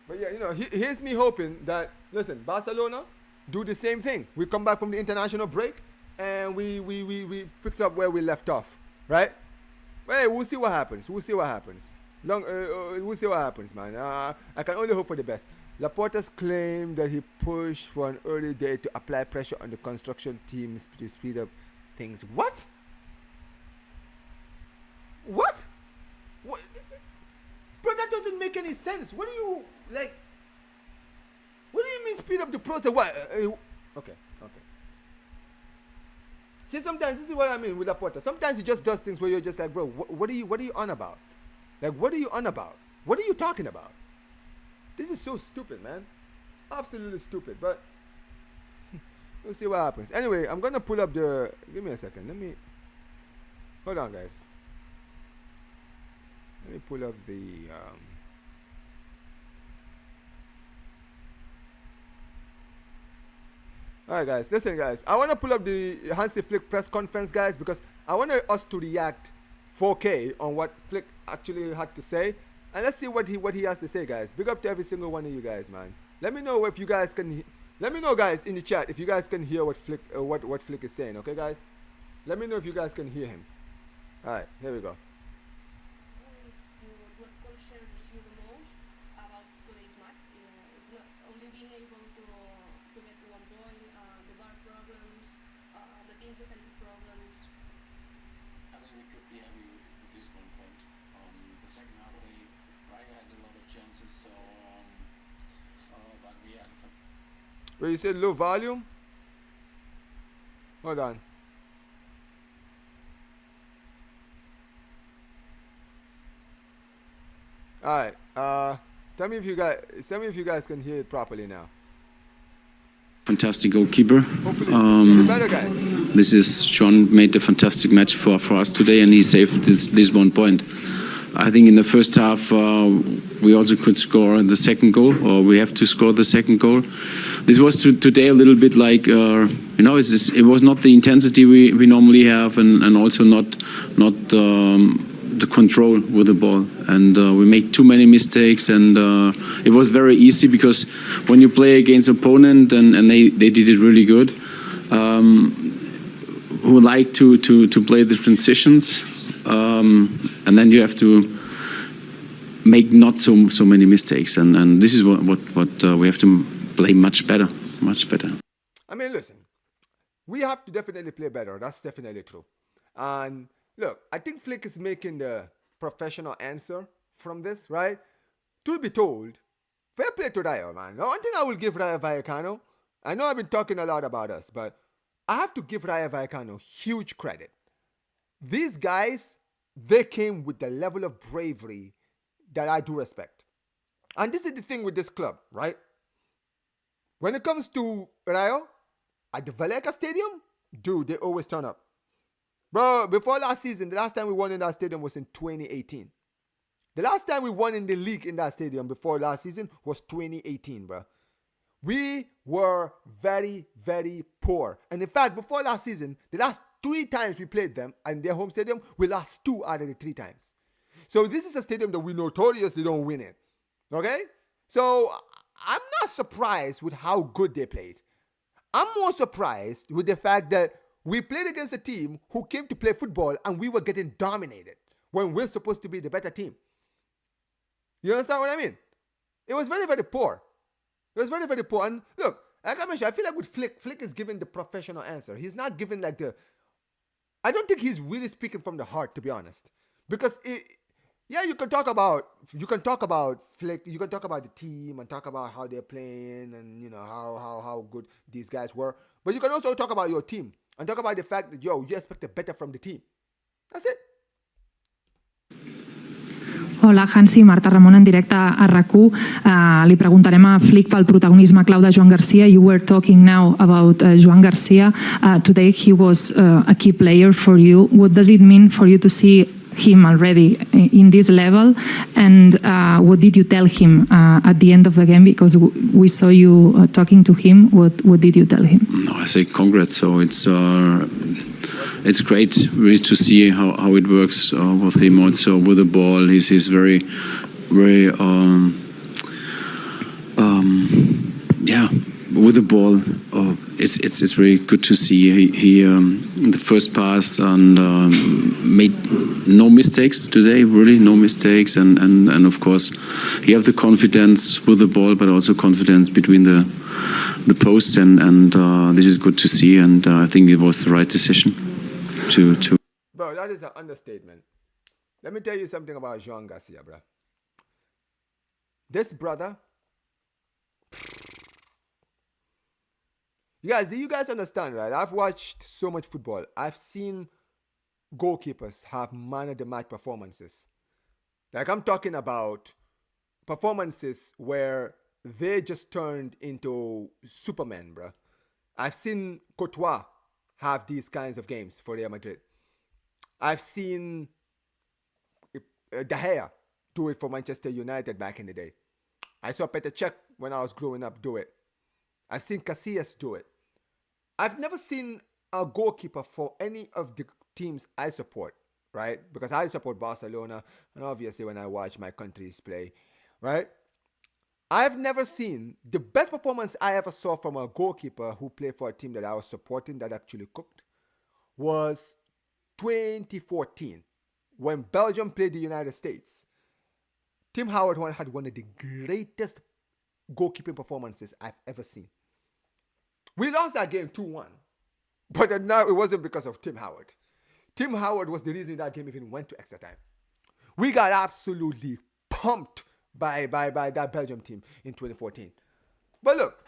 But yeah, you know, here's me hoping that, listen, Barcelona do the same thing. We come back from the international break and we picked up where we left off, right? But hey, we'll see what happens. We'll see what happens. We'll see what happens, man. I can only hope for the best. Laporta's claim that he pushed for an early day to apply pressure on the construction teams to speed up things. What? What? What? Bro, that doesn't make any sense. What do you, like, what do you mean speed up the process? What? Okay. See, sometimes, this is what I mean with Laporta. Sometimes he just does things where you're just like, bro, what are you on about? Like, what are you on about? What are you talking about? This is so stupid, man. Absolutely stupid, but we'll see what happens. Anyway, I'm going to pull up the, give me a second. Hold on, guys. Let me pull up the alright, guys, listen, guys, I want to pull up the Hansi Flick press conference, guys, because I want us to react 4K on what Flick actually had to say, and let's see what he has to say, guys. Big up to every single one of you guys, man. Let me know if you guys can let me know, guys, in the chat, if you guys can hear what Flick what Flick is saying. Okay, guys, let me know if you guys can hear him. Alright, here we go. Where you said low volume? Hold on. Alright. Tell me if you guys can hear it properly now. Fantastic goalkeeper. Better, guys. This is John made a fantastic match for us today, and he saved this 1 point. I think in the first half we also could score the second goal, or we have to score the second goal. This was today a little bit like it was not the intensity we normally have, and also not the control with the ball, and we made too many mistakes, and it was very easy, because when you play against opponent and they did it really good, who like to play the transitions, and then you have to make not so many mistakes, and this is what we have to play much better. I mean, listen, we have to definitely play better. That's definitely true. And look, I think Flick is making the professional answer from this, right? Truth be told, fair play to Rayo, man. The one thing I will give Rayo Vallecano, I know I've been talking a lot about us, but I have to give Rayo Vallecano huge credit. These guys, they came with the level of bravery that I do respect. And this is the thing with this club, right? When it comes to Rayo, at the Vallecano Stadium, dude, they always turn up. Bro, before last season, the last time we won in that stadium was in 2018. The last time we won in the league in that stadium before last season was 2018, bro. We were very, very poor. And in fact, before last season, the last 3 times we played them in their home stadium, we lost 2 out of the 3 times. So this is a stadium that we notoriously don't win in. Okay? So I'm not surprised with how good they played. I'm more surprised with the fact that we played against a team who came to play football and we were getting dominated when we're supposed to be the better team. You understand what I mean? It was very, very poor. It was very, very poor. And look, like I mentioned, I feel like with Flick is giving the professional answer. He's not giving like the... I don't think he's really speaking from the heart, to be honest. Because, you can talk about Flick, you can talk about the team and talk about how they're playing and, how good these guys were. But you can also talk about your team and talk about the fact that, you expect better from the team. That's it. Hola, Hansi, Marta Ramon en directe a RAC1. Li preguntarem a Flick pel protagonisme clau de Joan Garcia. You were talking now about Joan Garcia. Today he was a key player for you. What does it mean for you to see him already in this level? And what did you tell him at the end of the game? Because we saw you talking to him. What did you tell him? No, I say congrats. So it's great really to see how it works with him also with the ball. He's very, very, with the ball. It's very good to see. He the first pass and made no mistakes today, really no mistakes. And of course, he have the confidence with the ball, but also confidence between the posts. And this is good to see. And I think it was the right decision. Bro, that is an understatement. Let me tell you something about Joan Garcia, bro. This brother, do you guys understand, right? I've watched so much football. I've seen goalkeepers have man of the match performances. Like, I'm talking about performances where they just turned into Superman, bro. I've seen Courtois have these kinds of games for Real Madrid. I've seen De Gea do it for Manchester United back in the day. I saw Petr Cech when I was growing up do it. I've seen Casillas do it. I've never seen a goalkeeper for any of the teams I support, right? Because I support Barcelona, and obviously when I watch my countries play, right? I've never seen the best performance I ever saw from a goalkeeper who played for a team that I was supporting that actually cooked was 2014 when Belgium played the United States. Tim Howard had one of the greatest goalkeeping performances I've ever seen. We lost that game 2-1, but now it wasn't because of Tim Howard. Tim Howard was the reason that game even went to extra time. We got absolutely pumped by that Belgium team in 2014. But look,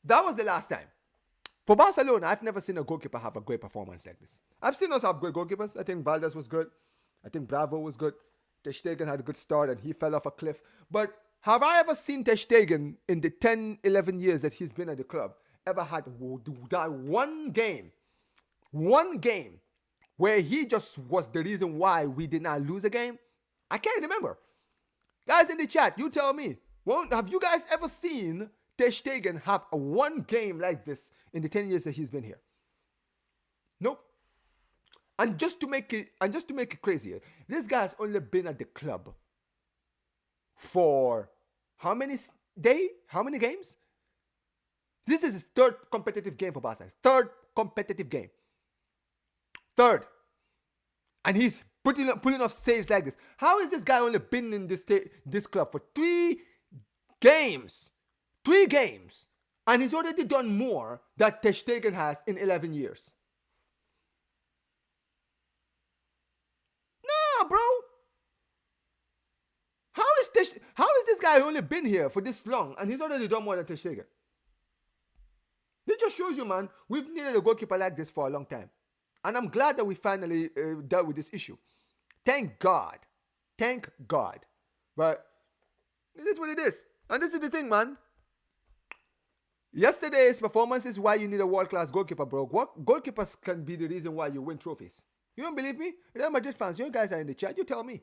that was the last time. For Barcelona, I've never seen a goalkeeper have a great performance like this. I've seen us have great goalkeepers. I think Valdez was good. I think Bravo was good. Ter Stegen had a good start and he fell off a cliff. But have I ever seen Ter Stegen in the 10, 11 years that he's been at the club ever had that one game where he just was the reason why we did not lose a game? I can't remember. Guys in the chat, you tell me. Have you guys ever seen Ter Stegen have a one game like this in the 10 years that he's been here? Nope. And just to make it crazier, this guy's only been at the club for how many games? This is his 3rd competitive game for Barca. 3rd competitive game. 3rd. And he's pulling off saves like this. How is this guy only been in this club for 3 games? 3 games. And he's already done more than Ter Stegen has in 11 years. Nah, bro. How is this guy only been here for this long and he's already done more than Ter Stegen? This just shows you, man, we've needed a goalkeeper like this for a long time. And I'm glad that we finally dealt with this issue. Thank God. Thank God. But it is what it is. And this is the thing, man. Yesterday's performance is why you need a world-class goalkeeper, bro. Goalkeepers can be the reason why you win trophies. You don't believe me? Real Madrid fans, you guys are in the chat. You tell me.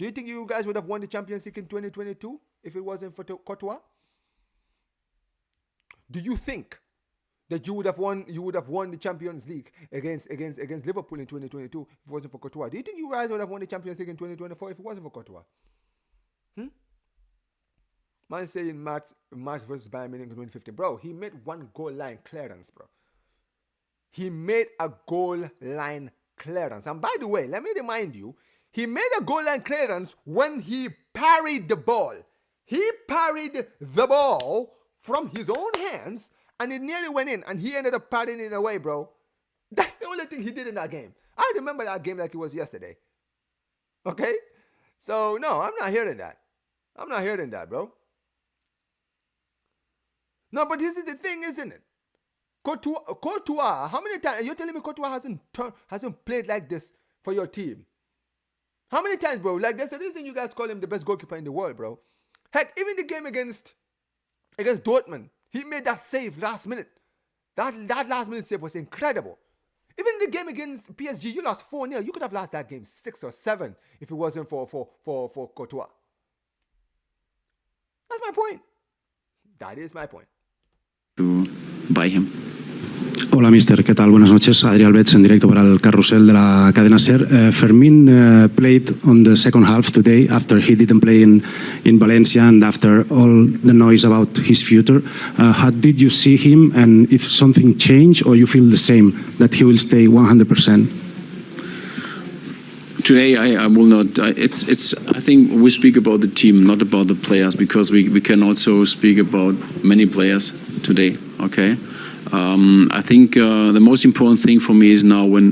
Do you think you guys would have won the Champions League in 2022 if it wasn't for Courtois? Do you think that you would have won the Champions League against Liverpool in 2022 if it wasn't for Courtois? Do you think you guys would have won the Champions League in 2024 if it wasn't for Courtois? Man saying match versus Bayern Munich in 2015. Bro, he made one goal line clearance, bro. He made a goal line clearance. And by the way, let me remind you, he made a goal line clearance when he parried the ball. He parried the ball from his own hands and it nearly went in and he ended up parrying it away, bro. That's the only thing he did in that game. I remember that game like it was yesterday. Okay? So, no, I'm not hearing that. I'm not hearing that, bro. No, but this is the thing, isn't it? Courtois, how many times, you're telling me Courtois hasn't played like this for your team? How many times, bro? Like, there's a reason you guys call him the best goalkeeper in the world, bro. Heck, even the game against Dortmund, he made that save last minute. That last minute save was incredible. Even the game against PSG, you lost 4-0. You could have lost that game 6 or 7 if it wasn't for Courtois. That's my point. That is my point. To buy him. Hola, mister. ¿Qué tal? Buenas noches. Adrián Betts en directo para el carrusel de la cadena SER. Fermín played on the second half today after he didn't play in Valencia and after all the noise about his future. How did you see him, and if something changed or you feel the same, that he will stay 100%? Today, I will not. I think we speak about the team, not about the players, because we can also speak about many players today. Okay. I think the most important thing for me is now when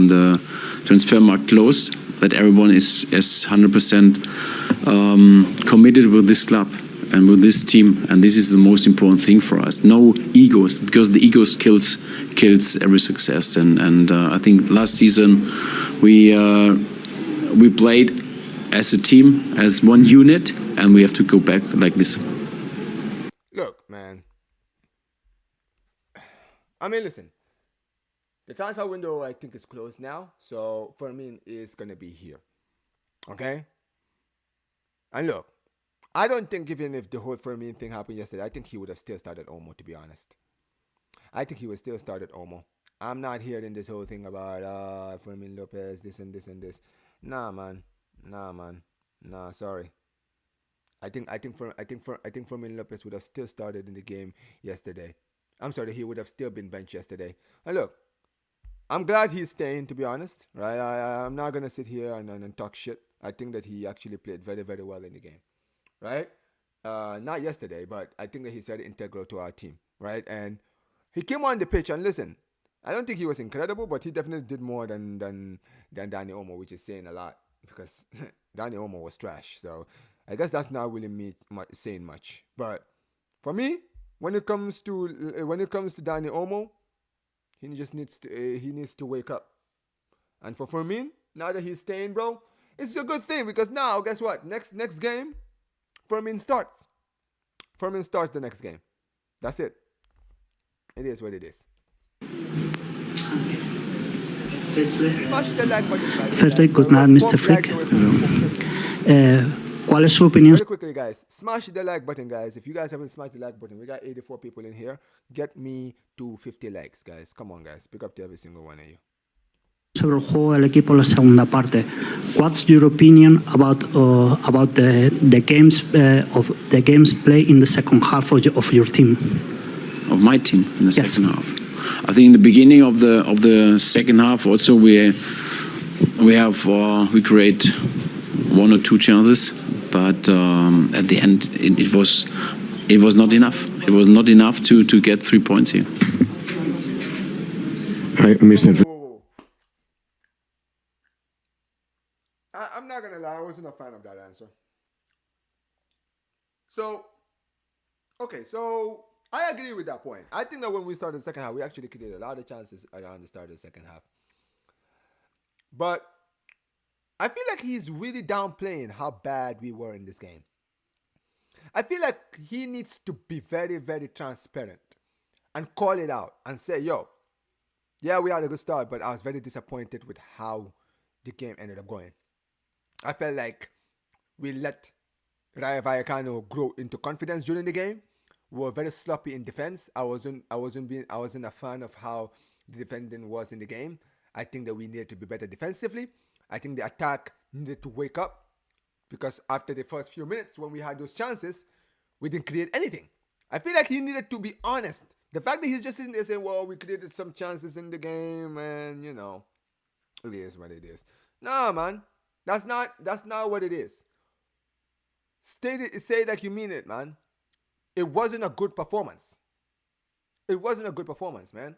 the transfer market closed, that everyone is 100% committed with this club and with this team, and this is the most important thing for us. No egos, because the egos kills every success. And I think last season we played as a team, as one unit, and we have to go back like this. Look, man. I mean, listen. The transfer window, I think, is closed now. So, Fermín is going to be here. Okay? And look, I don't think even if the whole Fermín thing happened yesterday, I think he would have still started Olmo, to be honest. I think he would still started Olmo. I'm not hearing this whole thing about Fermín Lopez, this and this and this. Nah, man. Nah, sorry. I think Fermín Lopez would have still started in the game yesterday. I'm sorry, he would have still been benched yesterday. And look, I'm glad he's staying, to be honest. Right? I'm not gonna sit here and talk shit. I think that he actually played very, very well in the game. Right? Not yesterday, but I think that he's very integral to our team. Right? And he came on the pitch, and listen, I don't think he was incredible, but he definitely did more than Dani Olmo, which is saying a lot, because Dani Olmo was trash. So I guess that's not really saying much. But for me, when it comes to Dani Olmo, he just needs to wake up. And for Fermín, now that he's staying, bro, it's a good thing, because now guess what? Next game, Fermín starts. Fermín starts the next game. That's it. It is what it is. Firstly, good night, Mr. Flick. ¿Cuál es su opinión? Very quickly, guys, smash the like button, guys. If you guys haven't smashed the like button, we got 84 people in here. Get me to 50 likes, guys. Come on, guys. Pick up to every single one of you. Sobre el juego del equipo en la segunda parte. What's your opinion about the games played in the second half of your team? Of my team in the second half. I think in the beginning of the second half also we create 1 or 2 chances, but at the end it was not enough. It was not enough to get 3 points here. Hi, Mr. I'm not gonna lie, I wasn't a fan of that answer. So, okay, so I agree with that point. I think that when we started the second half, we actually created a lot of chances around the start of the second half. But I feel like he's really downplaying how bad we were in this game. I feel like he needs to be very, very transparent and call it out and say, yo, yeah, we had a good start, but I was very disappointed with how the game ended up going. I felt like we let Rayo Vallecano grow into confidence during the game. We were very sloppy in defense. I wasn't a fan of how the defending was in the game. I think that we needed to be better defensively. I think the attack needed to wake up, because after the first few minutes when we had those chances, we didn't create anything. I feel like he needed to be honest. The fact that he's just sitting there saying, well, we created some chances in the game and, you know, it is what it is. No, man. That's not what it is. Say like you mean it, man. It wasn't a good performance. It wasn't a good performance, man.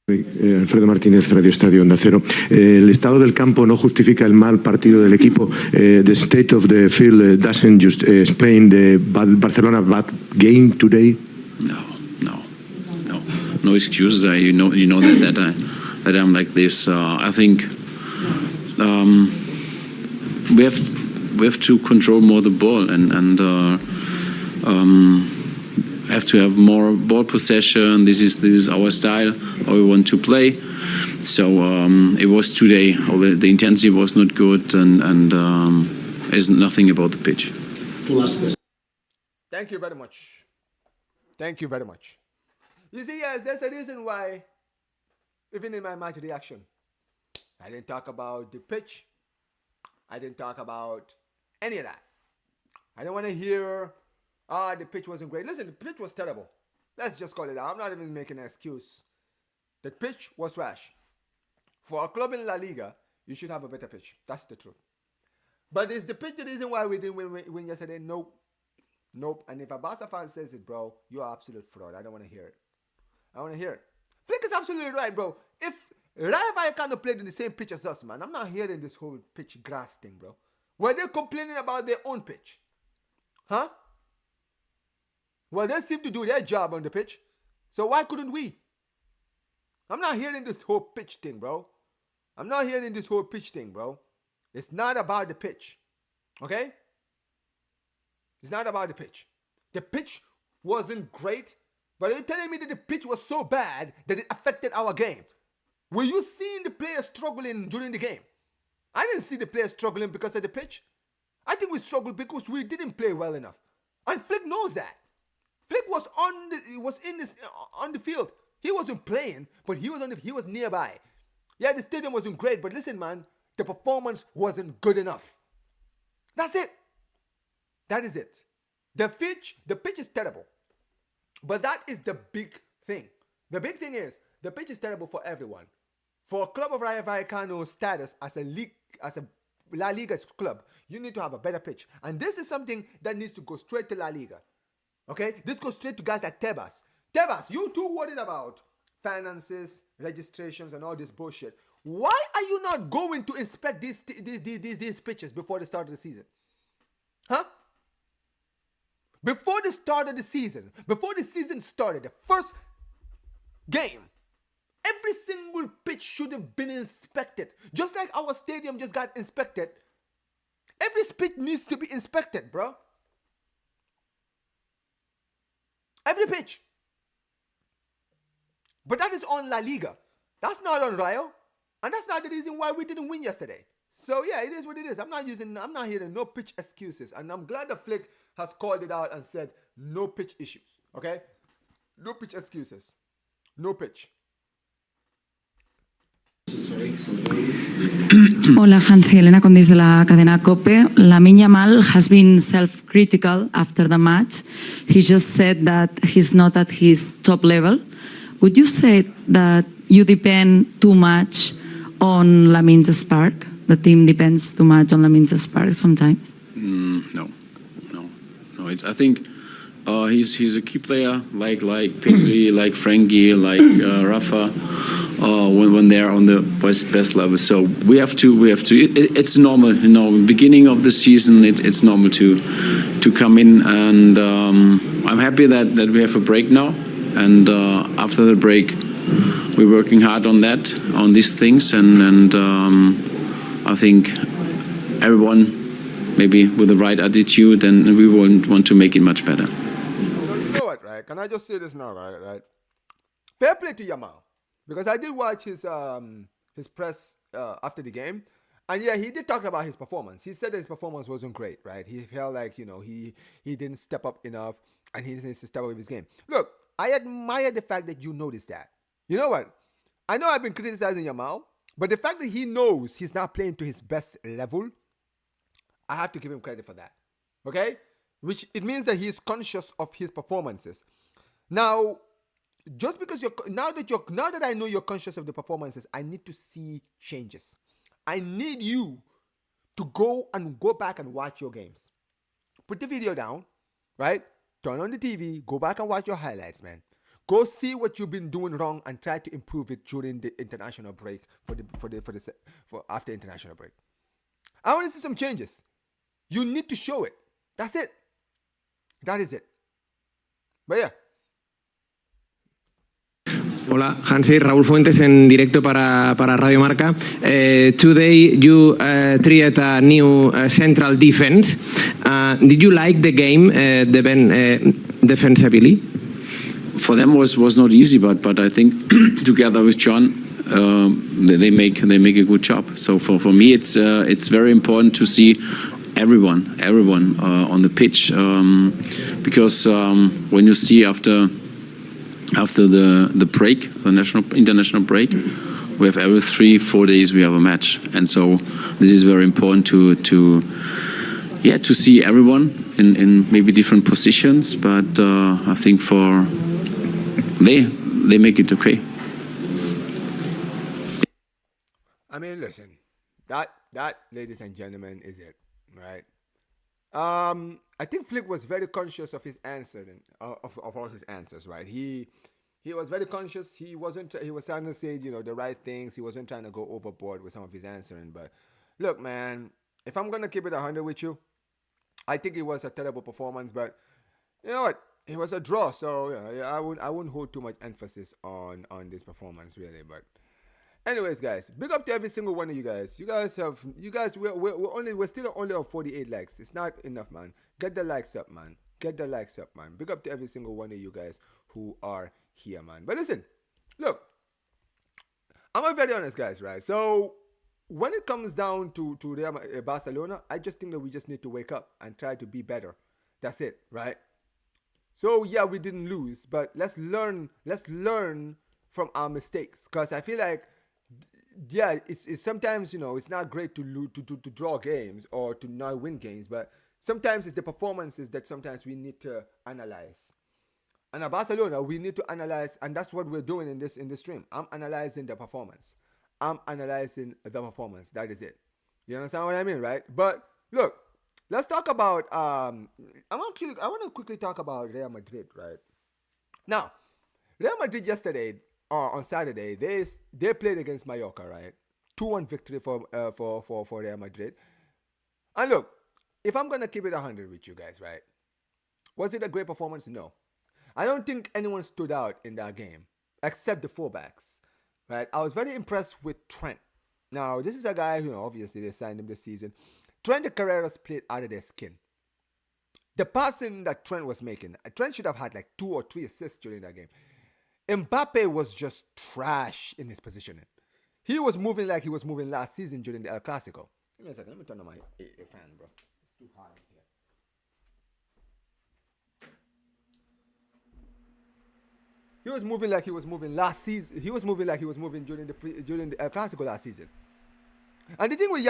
Alfredo Martínez, Radio Estadio Onda Cero. El estado del campo no justifica el mal partido del equipo. The state of the field doesn't just explain the Barcelona bad game today. No excuses. You know that I'm like this. I think we have to control more the ball and have to have more ball possession. This is our style, how we want to play. So it was today. The intensity was not good, and there's nothing about the pitch. Thank you very much. Thank you very much. You see, yes, there's a reason why, even in my match reaction, I didn't talk about the pitch. I didn't talk about any of that. I don't want to hear, the pitch wasn't great. Listen, the pitch was terrible. Let's just call it out. I'm not even making an excuse. The pitch was trash. For a club in La Liga, you should have a better pitch. That's the truth. But is the pitch the reason why we didn't win yesterday? Nope. And if a Barca fan says it, bro, you're absolute fraud. I don't want to hear it. I want to hear it. Flick is absolutely right, bro. If Rayo Vallecano played in the same pitch as us, man, I'm not hearing this whole pitch grass thing, bro. Were they complaining about their own pitch? Huh? Well, they seem to do their job on the pitch. So why couldn't we? I'm not hearing this whole pitch thing, bro. It's not about the pitch. Okay? It's not about the pitch. The pitch wasn't great, but you're telling me that the pitch was so bad that it affected our game. Were you seeing the players struggling during the game? I didn't see the players struggling because of the pitch. I think we struggled because we didn't play well enough. And Flick knows that. Flick was on the field. He wasn't playing, but he was nearby. Yeah, the stadium wasn't great, but listen, man, the performance wasn't good enough. That's it. That is it. The pitch is terrible. But that is the big thing. The big thing is, the pitch is terrible for everyone. For a club of Rayo Vallecano's status as a La Liga club, you need to have a better pitch. And this is something that needs to go straight to La Liga. Okay? This goes straight to guys like Tebas. Tebas, you too worried about finances, registrations, and all this bullshit. Why are you not going to inspect these pitches before the start of the season? Huh? Before the start of the season, before the season started, the first game, every single pitch should have been inspected. Just like our stadium just got inspected, every pitch needs to be inspected, bro. Every pitch. But that is on La Liga. That's not on Rayo. And that's not the reason why we didn't win yesterday. So yeah, it is what it is. I'm not hearing no pitch excuses. And I'm glad that Flick has called it out and said no pitch issues. Okay? No pitch excuses. No pitch. Hola, Hansi, Elena Condis de la cadena COPE. Lamine Yamal has been self-critical after the match. He just said that he's not at his top level. Would you say that you depend too much on Lamine's spark? The team depends too much on Lamine's spark sometimes? No. I think he's a key player, like Pedri, like Frankie, like Rafa, when they're on the best level. So we have to. It's normal, beginning of the season. It's normal to come in, and I'm happy that we have a break now. And after the break, we're working hard on these things, and I think everyone, maybe with the right attitude, and we want to make it much better. So you know what, right? Can I just say this now, right? Fair play to Yamal, because I did watch his press after the game, And yeah, he did talk about his performance. He said that his performance wasn't great, right? He felt like, he didn't step up enough and he needs to step up with his game. Look, I admire the fact that you noticed that. You know what? I know I've been criticizing Yamal, but the fact that he knows he's not playing to his best level, I have to give him credit for that. Okay? Which it means that he's conscious of his performances. Now, just because now that I know you're conscious of the performances, I need to see changes. I need you to go back and watch your games. Put the video down, right? Turn on the TV, go back and watch your highlights, man. Go see what you've been doing wrong and try to improve it during the international break for after international break. I want to see some changes. You need to show it. That's it. That is it. But yeah. Hola, Hansi, Raúl Fuentes en directo para Radio Marca. Today you tried a new central defense. Did you like the game defensively? For them was not easy, but I think together with John, they make a good job. So for me, it's very important to see everyone on the pitch, because when you see after the break, the international break, we have every 3-4 days we have a match, and so this is very important to see everyone in maybe different positions, but I think they make it okay. I mean, listen, that ladies and gentlemen is it, right? I think Flick was very conscious of his answer of all his answers, right? He was very conscious. He was trying to say, the right things. He wasn't trying to go overboard with some of his answering. But look, man, if I'm gonna keep it 100 with you, I think it was a terrible performance. But you know what? It was a draw, so I wouldn't hold too much emphasis on this performance really. But anyways, guys, big up to every single one of you guys. We're still only on 48 likes. It's not enough, man. Get the likes up, man. Big up to every single one of you guys who are here, man. But listen, look, I'm very honest, guys, right? So when it comes down to Barcelona, I just think that we just need to wake up and try to be better. That's it, right? So yeah, we didn't lose, but let's learn from our mistakes, because I feel like, yeah, it's sometimes, it's not great to draw games or to not win games, but sometimes it's the performances that sometimes we need to analyze. And at Barcelona, we need to analyze, and that's what we're doing in this stream. I'm analyzing the performance. That is it. You understand what I mean, right? But look, let's talk about. I want to quickly talk about Real Madrid, right? Now, Real Madrid yesterday, on Saturday, they played against Mallorca, right? 2-1 victory for Real Madrid. And look, if I'm gonna keep it 100 with you guys, right? Was it a great performance? No. I don't think anyone stood out in that game except the fullbacks, right? I was very impressed with Trent. Now, this is a guy who, obviously they signed him this season. Trent the Carreras played out of their skin. The passing that Trent was making, Trent should have had like 2 or 3 assists during that game. Mbappe was just trash in his positioning. He was moving like he was moving last season during the El Clasico. Give me a second. Let me turn on my fan, bro. It's too hot in here. He was moving like he was moving last season. He was moving like he was moving during the El Clasico last season. And the thing with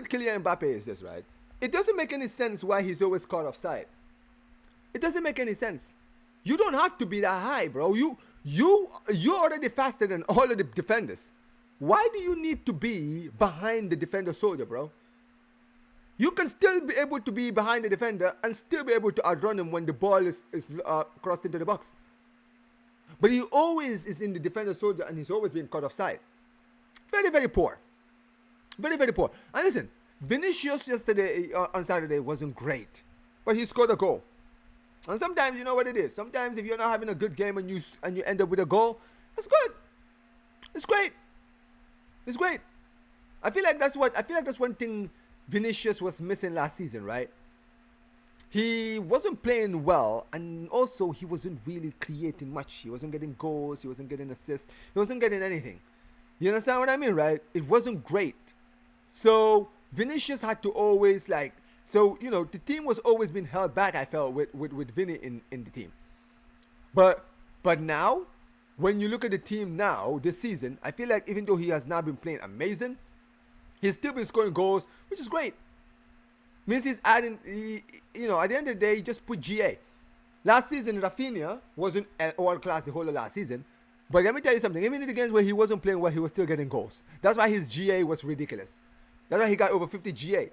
Kylian Mbappe is this, right? It doesn't make any sense why he's always caught offside. It doesn't make any sense. You don't have to be that high, bro. You're already faster than all of the defenders. Why do you need to be behind the defender soldier, bro? You can still be able to be behind the defender and still be able to outrun him when the ball is crossed into the box. But he always is in the defender soldier and he's always being caught offside. Very, very poor. Very, very poor. And listen, Vinicius yesterday on Saturday wasn't great, but he scored a goal. And sometimes you know what it is. Sometimes if you're not having a good game and you end up with a goal, that's good. It's great. It's great. I feel like that's one thing Vinicius was missing last season, right? He wasn't playing well, and also he wasn't really creating much. He wasn't getting goals. He wasn't getting assists. He wasn't getting anything. You understand what I mean, right? It wasn't great. So Vinicius had to always like, so you know, the team was always being held back. I felt with Vinny in the team, but now, when you look at the team now this season, I feel like even though he has not been playing amazing, he's still been scoring goals, which is great. Means he's adding, you know, at the end of the day, he just put GA. Last season, Rafinha wasn't world class the whole of last season. But let me tell you something. Even in the games where he wasn't playing well, he was still getting goals. That's why his GA was ridiculous. That's why he got over 50 GA.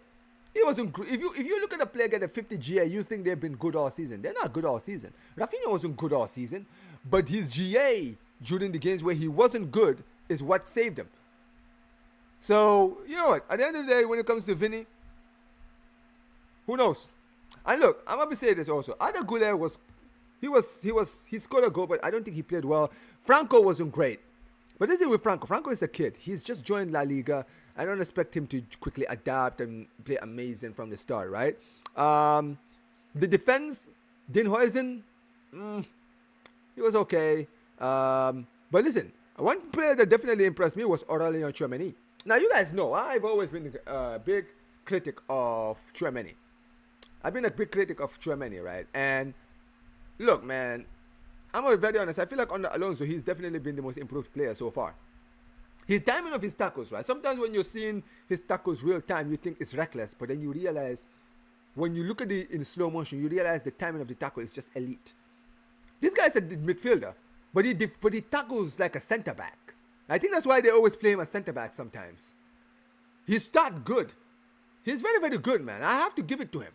He wasn't. If you look at a player get a 50 GA, you think they've been good all season. They're not good all season. Rafinha wasn't good all season, but his GA during the games where he wasn't good is what saved him. So you know what? At the end of the day, when it comes to Vinny, who knows? And look, I'm gonna say this also. Ada Güler he scored a goal, but I don't think he played well. Franco wasn't great. But this is with Franco. Franco is a kid. He's just joined La Liga. I don't expect him to quickly adapt and play amazing from the start, right? The defense, Dinhuizen, he was okay. But listen, one player that definitely impressed me was Aurelien Tchouameni. Now, you guys know, I've always been a big critic of Tchouameni. I've been a big critic of Tchouameni, right? And look, man, I'm gonna be very honest. I feel like under Alonso, he's definitely been the most improved player so far. His timing of his tackles, right? Sometimes when you're seeing his tackles real time, you think it's reckless, but then you realize, when you look at it in slow motion, you realize the timing of the tackle is just elite. This guy's a midfielder, but he tackles like a center back. I think that's why they always play him as center back sometimes. He starts good. He's very, very good, man. I have to give it to him.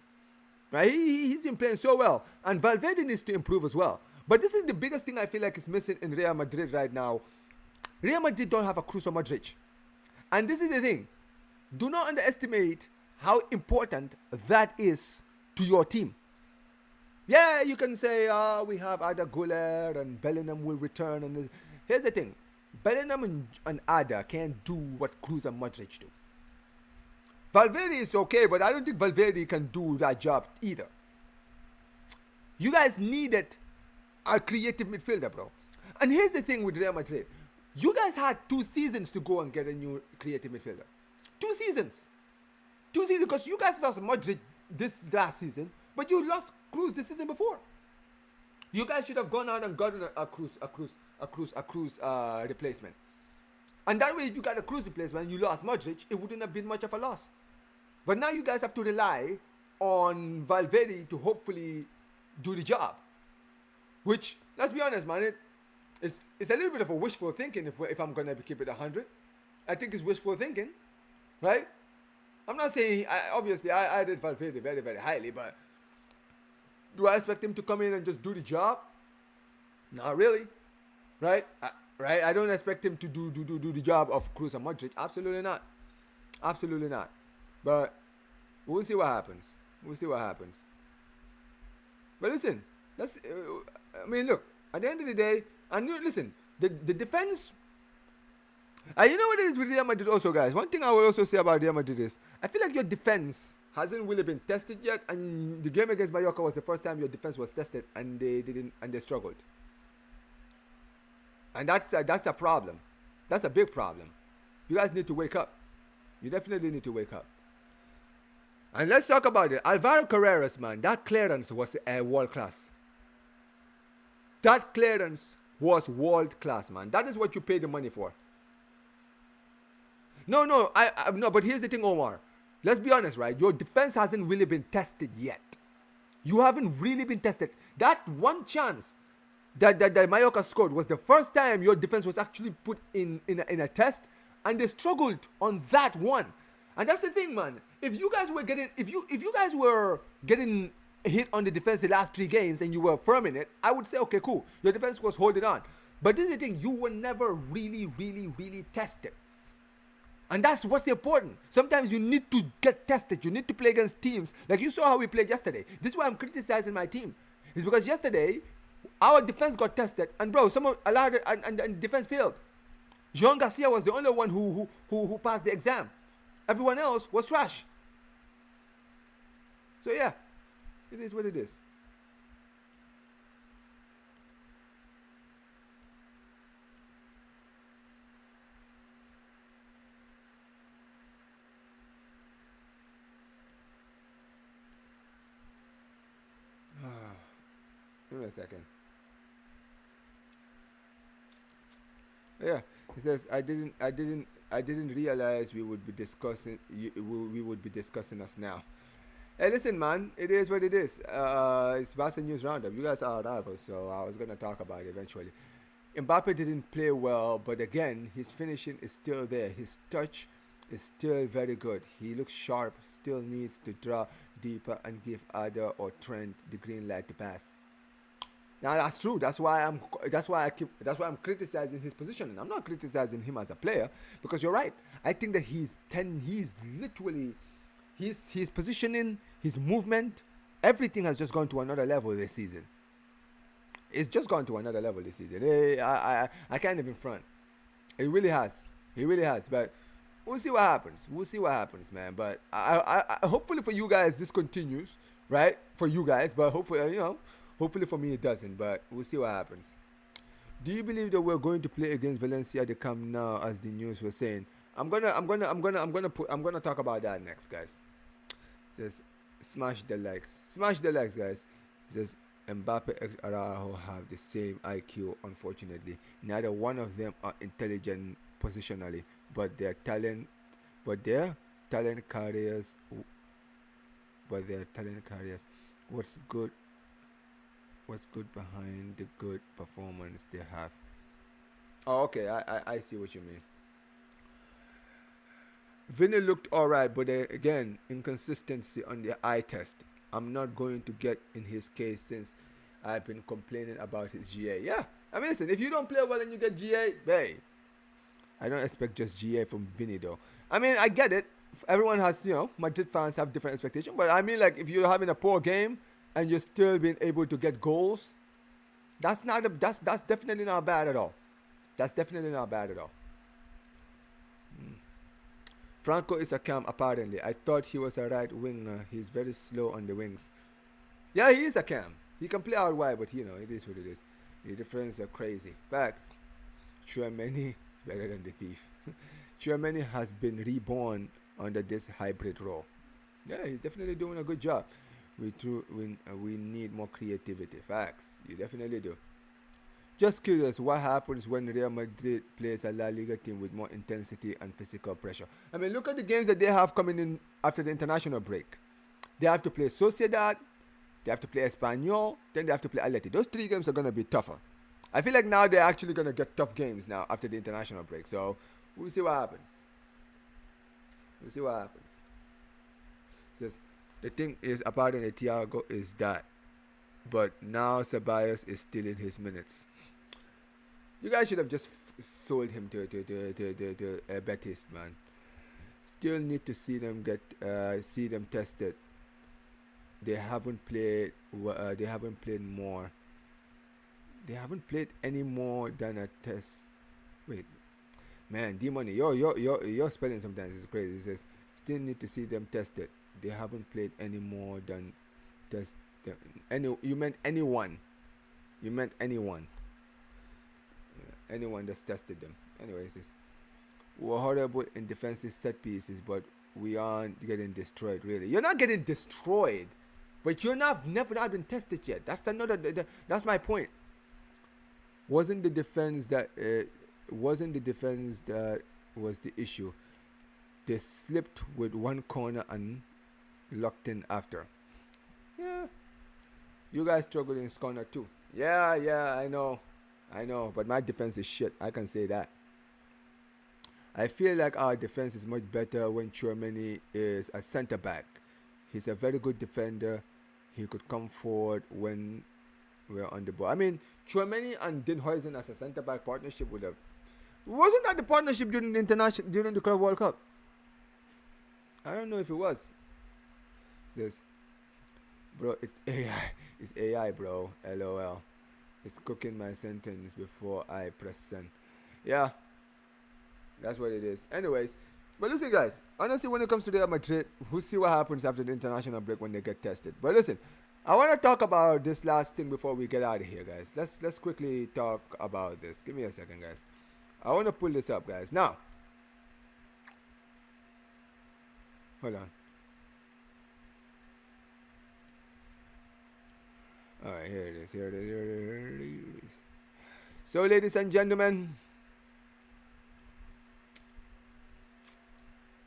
Right? He's been playing so well. And Valverde needs to improve as well. But this is the biggest thing I feel like is missing in Real Madrid right now. Real Madrid don't have a Kroos or Modric. And this is the thing. Do not underestimate how important that is to your team. Yeah, you can say, we have Ada Güler and Bellingham will return. And here's the thing. Bellingham and Ada can't do what Kroos and Modric do. Valverde is okay, but I don't think Valverde can do that job either. You guys needed a creative midfielder, bro. And here's the thing with Real Madrid. You guys had 2 seasons to go and get a new creative midfielder. 2 seasons. 2 seasons, because you guys lost Modric this last season, but you lost Kroos the season before. You guys should have gone out and gotten a Kroos replacement. And that way, if you got a Kroos replacement and you lost Modric, it wouldn't have been much of a loss. But now you guys have to rely on Valverde to hopefully do the job. Which, let's be honest, man, it's a little bit of a wishful thinking if I'm going to keep it 100. I think it's wishful thinking, right? I'm not saying, obviously, I did Valverde very, very highly, but do I expect him to come in and just do the job? Not really, right? I don't expect him to do the job of Kroos and Modric. Absolutely not. Absolutely not. But we'll see what happens. We'll see what happens. But listen, I mean, look, at the end of the day, listen, the defense, you know what it is with Real Madrid also, guys? One thing I will also say about Real Madrid is, I feel like your defense hasn't really been tested yet, and the game against Mallorca was the first time your defense was tested, and they struggled. And that's a problem. That's a big problem. You guys need to wake up. You definitely need to wake up. And let's talk about it. Alvaro Carreras, man, that clearance was world class. That clearance was world class, man. That is what you pay the money for. No, but here's the thing, Omar. Let's be honest, right? Your defense hasn't really been tested yet. You haven't really been tested. That one chance that Mallorca scored was the first time your defense was actually put in a test, and they struggled on that one. And that's the thing, man. If you guys were getting hit on the defense the last 3 games and you were firm in it, I would say, okay, cool. Your defense was holding on. But this is the thing, you were never really, really, really tested. And that's what's important. Sometimes you need to get tested. You need to play against teams. Like you saw how we played yesterday. This is why I'm criticizing my team. It's because yesterday, our defense got tested. And bro, someone allowed it and defense failed. Joan Garcia was the only one who passed the exam. Everyone else was trash. So yeah, it is what it is. me a second. Yeah, he says I didn't realize we would be discussing us now. Hey, listen, man, it is what it is. It's Barca News Roundup. You guys are rivals, so I was gonna talk about it eventually. Mbappe didn't play well, but again, his finishing is still there. His touch is still very good. He looks sharp. Still needs to draw deeper and give Ada or Trent the green light to pass. Now that's true. That's why I'm criticizing his position. I'm not criticizing him as a player, because you're right. I think that his positioning, his movement, everything has just gone to another level this season. It's just gone to another level this season. I can't even front. It really has. It really has. But we'll see what happens. We'll see what happens, man. But I hopefully for you guys this continues, right? For you guys, but hopefully hopefully for me it doesn't. But we'll see what happens. Do you believe that we're going to play against Valencia at the Camp Nou, as the news was saying? I'm gonna talk about that next, guys. It says smash the likes, guys. It says Mbappe and Araujo have the same IQ. Unfortunately, neither one of them are intelligent positionally, but their talent carriers. What's good behind the good performance they have? Oh, okay, I see what you mean. Vinny looked alright, but again, inconsistency on the eye test. I'm not going to get in his case since I've been complaining about his GA. Yeah, I mean, listen, if you don't play well and you get GA, hey, I don't expect just GA from Vinny though. I mean, I get it. Everyone has, Madrid fans have different expectations, but I mean, like, if you're having a poor game and you're still being able to get goals, that's definitely not bad at all. Franco is a cam, apparently. I thought he was a right winger. He's very slow on the wings. Yeah, he is a cam. He can play out wide, but it is what it is. The differences are crazy. Facts. Tchouaméni is better than the thief. Tchouaméni has been reborn under this hybrid role. Yeah, he's definitely doing a good job. We need more creativity. Facts. You definitely do. Just curious, what happens when Real Madrid plays a La Liga team with more intensity and physical pressure? I mean, look at the games that they have coming in after the international break. They have to play Sociedad, they have to play Espanyol, then they have to play Atleti. Those 3 games are going to be tougher. I feel like now they're actually going to get tough games now after the international break. So, we'll see what happens. It says, the thing is, apparently Thiago is that. But now Ceballos is stealing his minutes. You guys should have just sold him to Betis, man. Still need to see them tested. They haven't played more. They haven't played any more than a test. Wait, man, D-Money, your spelling sometimes is crazy. It says still need to see them tested. They haven't played any more than test. You meant anyone. Anyone that's tested them. Anyways, we're horrible in defensive set pieces, but we aren't getting destroyed. Really, you're not getting destroyed, but you're never been tested yet. That's my point. Wasn't the defense that was the issue? They slipped with one corner and locked in after. Yeah. You guys struggle in corner too. Yeah, I know. But my defense is shit. I can say that. I feel like our defense is much better when Tchouaméni is a centre back. He's a very good defender. He could come forward when we're on the ball. I mean, Tchouaméni and Dinhuizen as a centre back partnership would have. Wasn't that the partnership during the Club World Cup? I don't know if it was. It says, bro, it's AI. It's AI, bro. LOL. It's cooking my sentence before I press send. Yeah. That's what it is. Anyways. But listen, guys. Honestly, when it comes to Real Madrid, we'll see what happens after the international break when they get tested. But listen, I want to talk about this last thing before we get out of here, guys. Let's quickly talk about this. Give me a second, guys. I want to pull this up, guys. Now. Hold on. All right, here it is. Here it is. Here it is. So, ladies and gentlemen,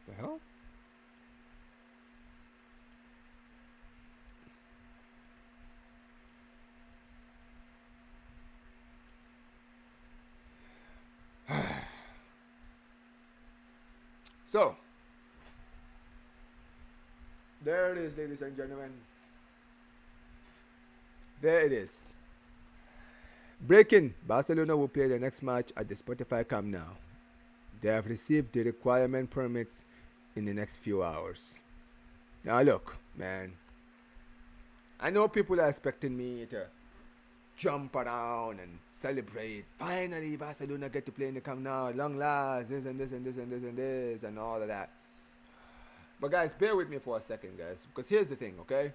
the hell? So, there it is, ladies and gentlemen. There it is. Breaking. Barcelona will play the next match at the Spotify Camp Nou. They have received the requirement permits in the next few hours. Now look, man. I know people are expecting me to jump around and celebrate. Finally, Barcelona get to play in the Camp Nou. Long last, this and this and this and this and this and all of that. But guys, bear with me for a second, guys. Because here's the thing, okay?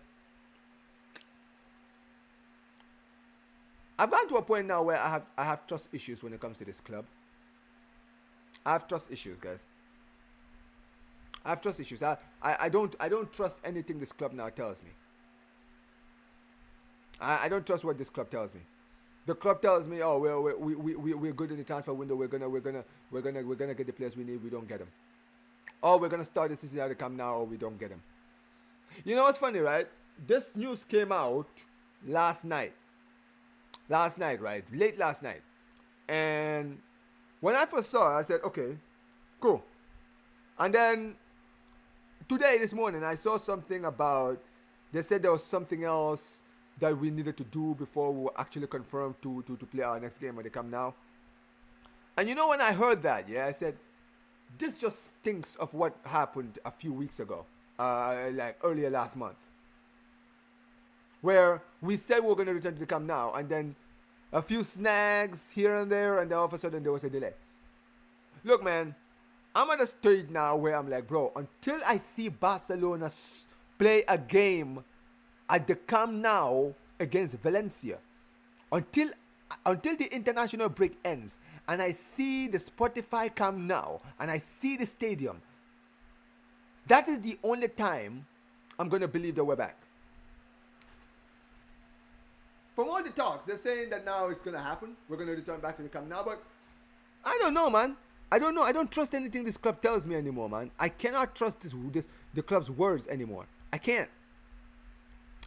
I've gotten to a point now where I have trust issues when it comes to this club. I have trust issues, guys. I have trust issues. I don't trust anything this club now tells me. I don't trust what this club tells me. The club tells me, oh, we're good in the transfer window. We're gonna get the players we need. We don't get them. Oh, we're gonna start the season at the Camp Nou. Or we don't get them. You know what's funny, right? This news came out last night. Last night, right? Late last night. And when I first saw it, I said, okay, cool. And then today, this morning, I saw something about, they said there was something else that we needed to do before we were actually confirmed to play our next game at the Camp Nou. And you know, when I heard that, yeah, I said, this just stinks of what happened a few weeks ago, like earlier last month, where we said we were going to return to the Camp Nou, and then a few snags here and there, and then all of a sudden there was a delay. Look, man, I'm at a stage now where I'm like, bro, until I see Barcelona play a game at the Camp Nou against Valencia, until the international break ends, and I see the Spotify Camp Nou, and I see the stadium, that is the only time I'm going to believe that we're back. From all the talks, they're saying that now it's going to happen. We're going to return back to the Camp Nou, but I don't know, man. I don't know. I don't trust anything this club tells me anymore, man. I cannot trust the club's words anymore. I can't.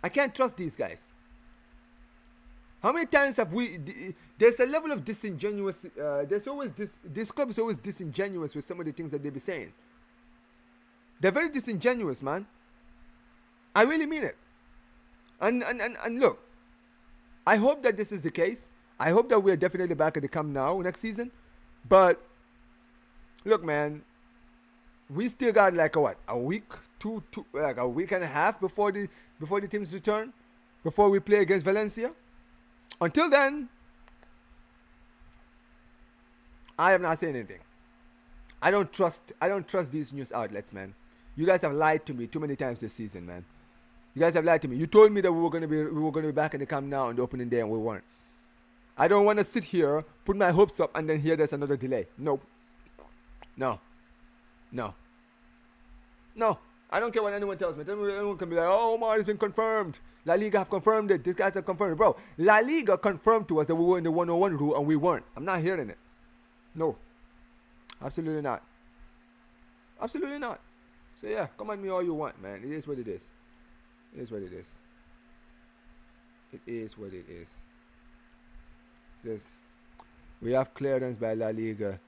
I can't trust these guys. How many times have we... There's a level of disingenuous... there's always this club is always disingenuous with some of the things that they be saying. They're very disingenuous, man. I really mean it. And look, I hope that this is the case. I hope that we're definitely back at the Camp Nou next season. But look, man, we still got like a week, like a week and a half before the teams return, before we play against Valencia. Until then, I am not saying anything. I don't trust these news outlets, man. You guys have lied to me too many times this season, man. You guys have lied to me. You told me that we were gonna be back in the Camp Nou on the opening day, and we weren't. I don't want to sit here, put my hopes up, and then hear there's another delay. Nope. No. I don't care what anyone tells me. Anyone can be like, oh, Omar, it's been confirmed. La Liga have confirmed it. These guys have confirmed it. Bro, La Liga confirmed to us that we were in the 101 rule, and we weren't. I'm not hearing it. No. Absolutely not. Absolutely not. So, yeah, come at me all you want, man. It is what it is. It is what it is. It is what it is. It says, we have clearance by La Liga.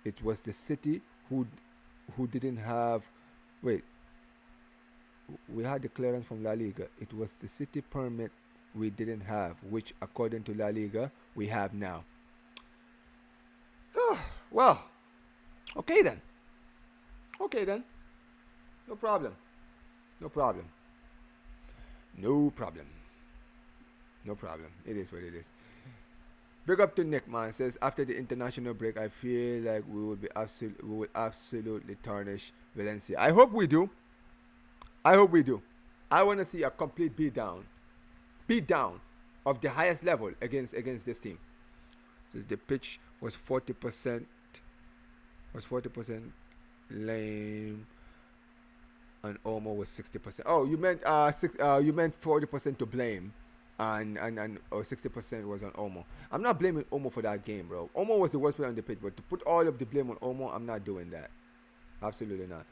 It was the city who didn't have... Wait. We had the clearance from La Liga. It was the city permit we didn't have, which, according to La Liga, we have now. Well, okay then. No problem. It is what it is. Big up to Nick, man. Says, after the international break, I feel like we will absolutely tarnish Valencia. I hope we do. I want to see a complete beat down of the highest level against this team. Says the pitch was 40% lame, and Omo was 60%. Oh, you meant 40% to blame, and 60% was on Omo. I'm not blaming Omo for that game, bro. Omo was the worst player on the pitch, but to put all of the blame on Omo, I'm not doing that. Absolutely not,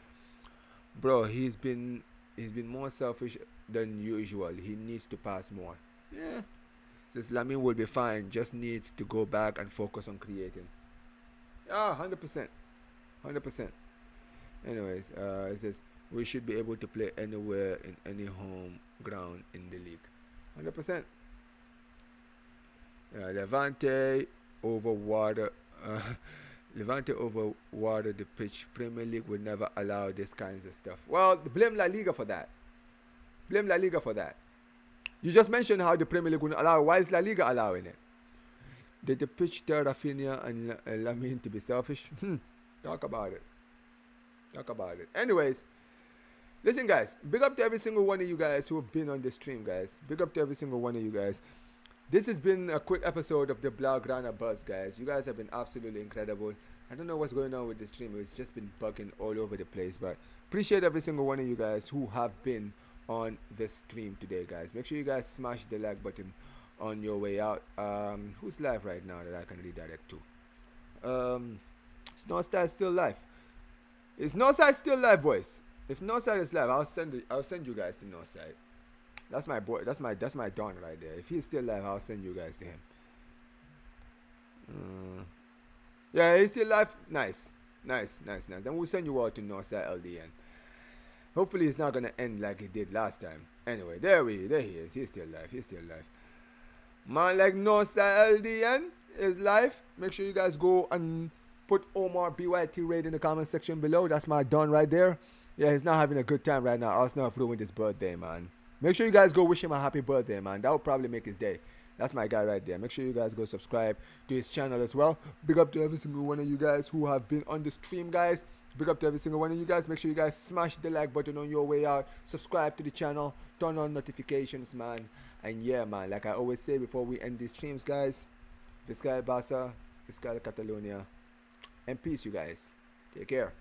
bro. He's been more selfish than usual. He needs to pass more. Yeah, says Lamine will be fine. Just needs to go back and focus on creating. Ah, 100%, 100%. Anyways, it says we should be able to play anywhere in any home ground in the league. 100%. Levante over water. Levante over water the pitch. Premier League would never allow this kinds of stuff. Well, blame La Liga for that. Blame La Liga for that. You just mentioned how the Premier League wouldn't allow it. Why is La Liga allowing it? Did the pitch tell Rafinha and Lamine to be selfish? Talk about it. Talk about it. Anyways, listen, guys. Big up to every single one of you guys who have been on this stream, guys. Big up to every single one of you guys. This has been a quick episode of the Blaugrana Buzz, guys. You guys have been absolutely incredible. I don't know what's going on with the stream. It's just been bugging all over the place. But appreciate every single one of you guys who have been on this stream today, guys. Make sure you guys smash the like button on your way out. Who's live right now that I can redirect to? Is Northside still live? Is Northside still live, boys? If Northside is live, I'll send you guys to Northside. That's my boy. That's my Don right there. If he's still live, I'll send you guys to him. Yeah, he's still live. Nice. Then we'll send you all to Northside LDN. Hopefully it's not gonna end like it did last time. Anyway, there he is. He's still live. Man like Northside LDN is live. Make sure you guys go and put Omar BYT Raid in the comment section below. That's my Don right there. Yeah, he's not having a good time right now. Arsenal have ruined his birthday, man. Make sure you guys go wish him a happy birthday, man. That would probably make his day. That's my guy right there. Make sure you guys go subscribe to his channel as well. Big up to every single one of you guys who have been on the stream, guys. Big up to every single one of you guys. Make sure you guys smash the like button on your way out. Subscribe to the channel. Turn on notifications, man. And yeah, man, like I always say before we end these streams, guys. Fiscal Barca, Fiscal Catalonia. And peace, you guys. Take care.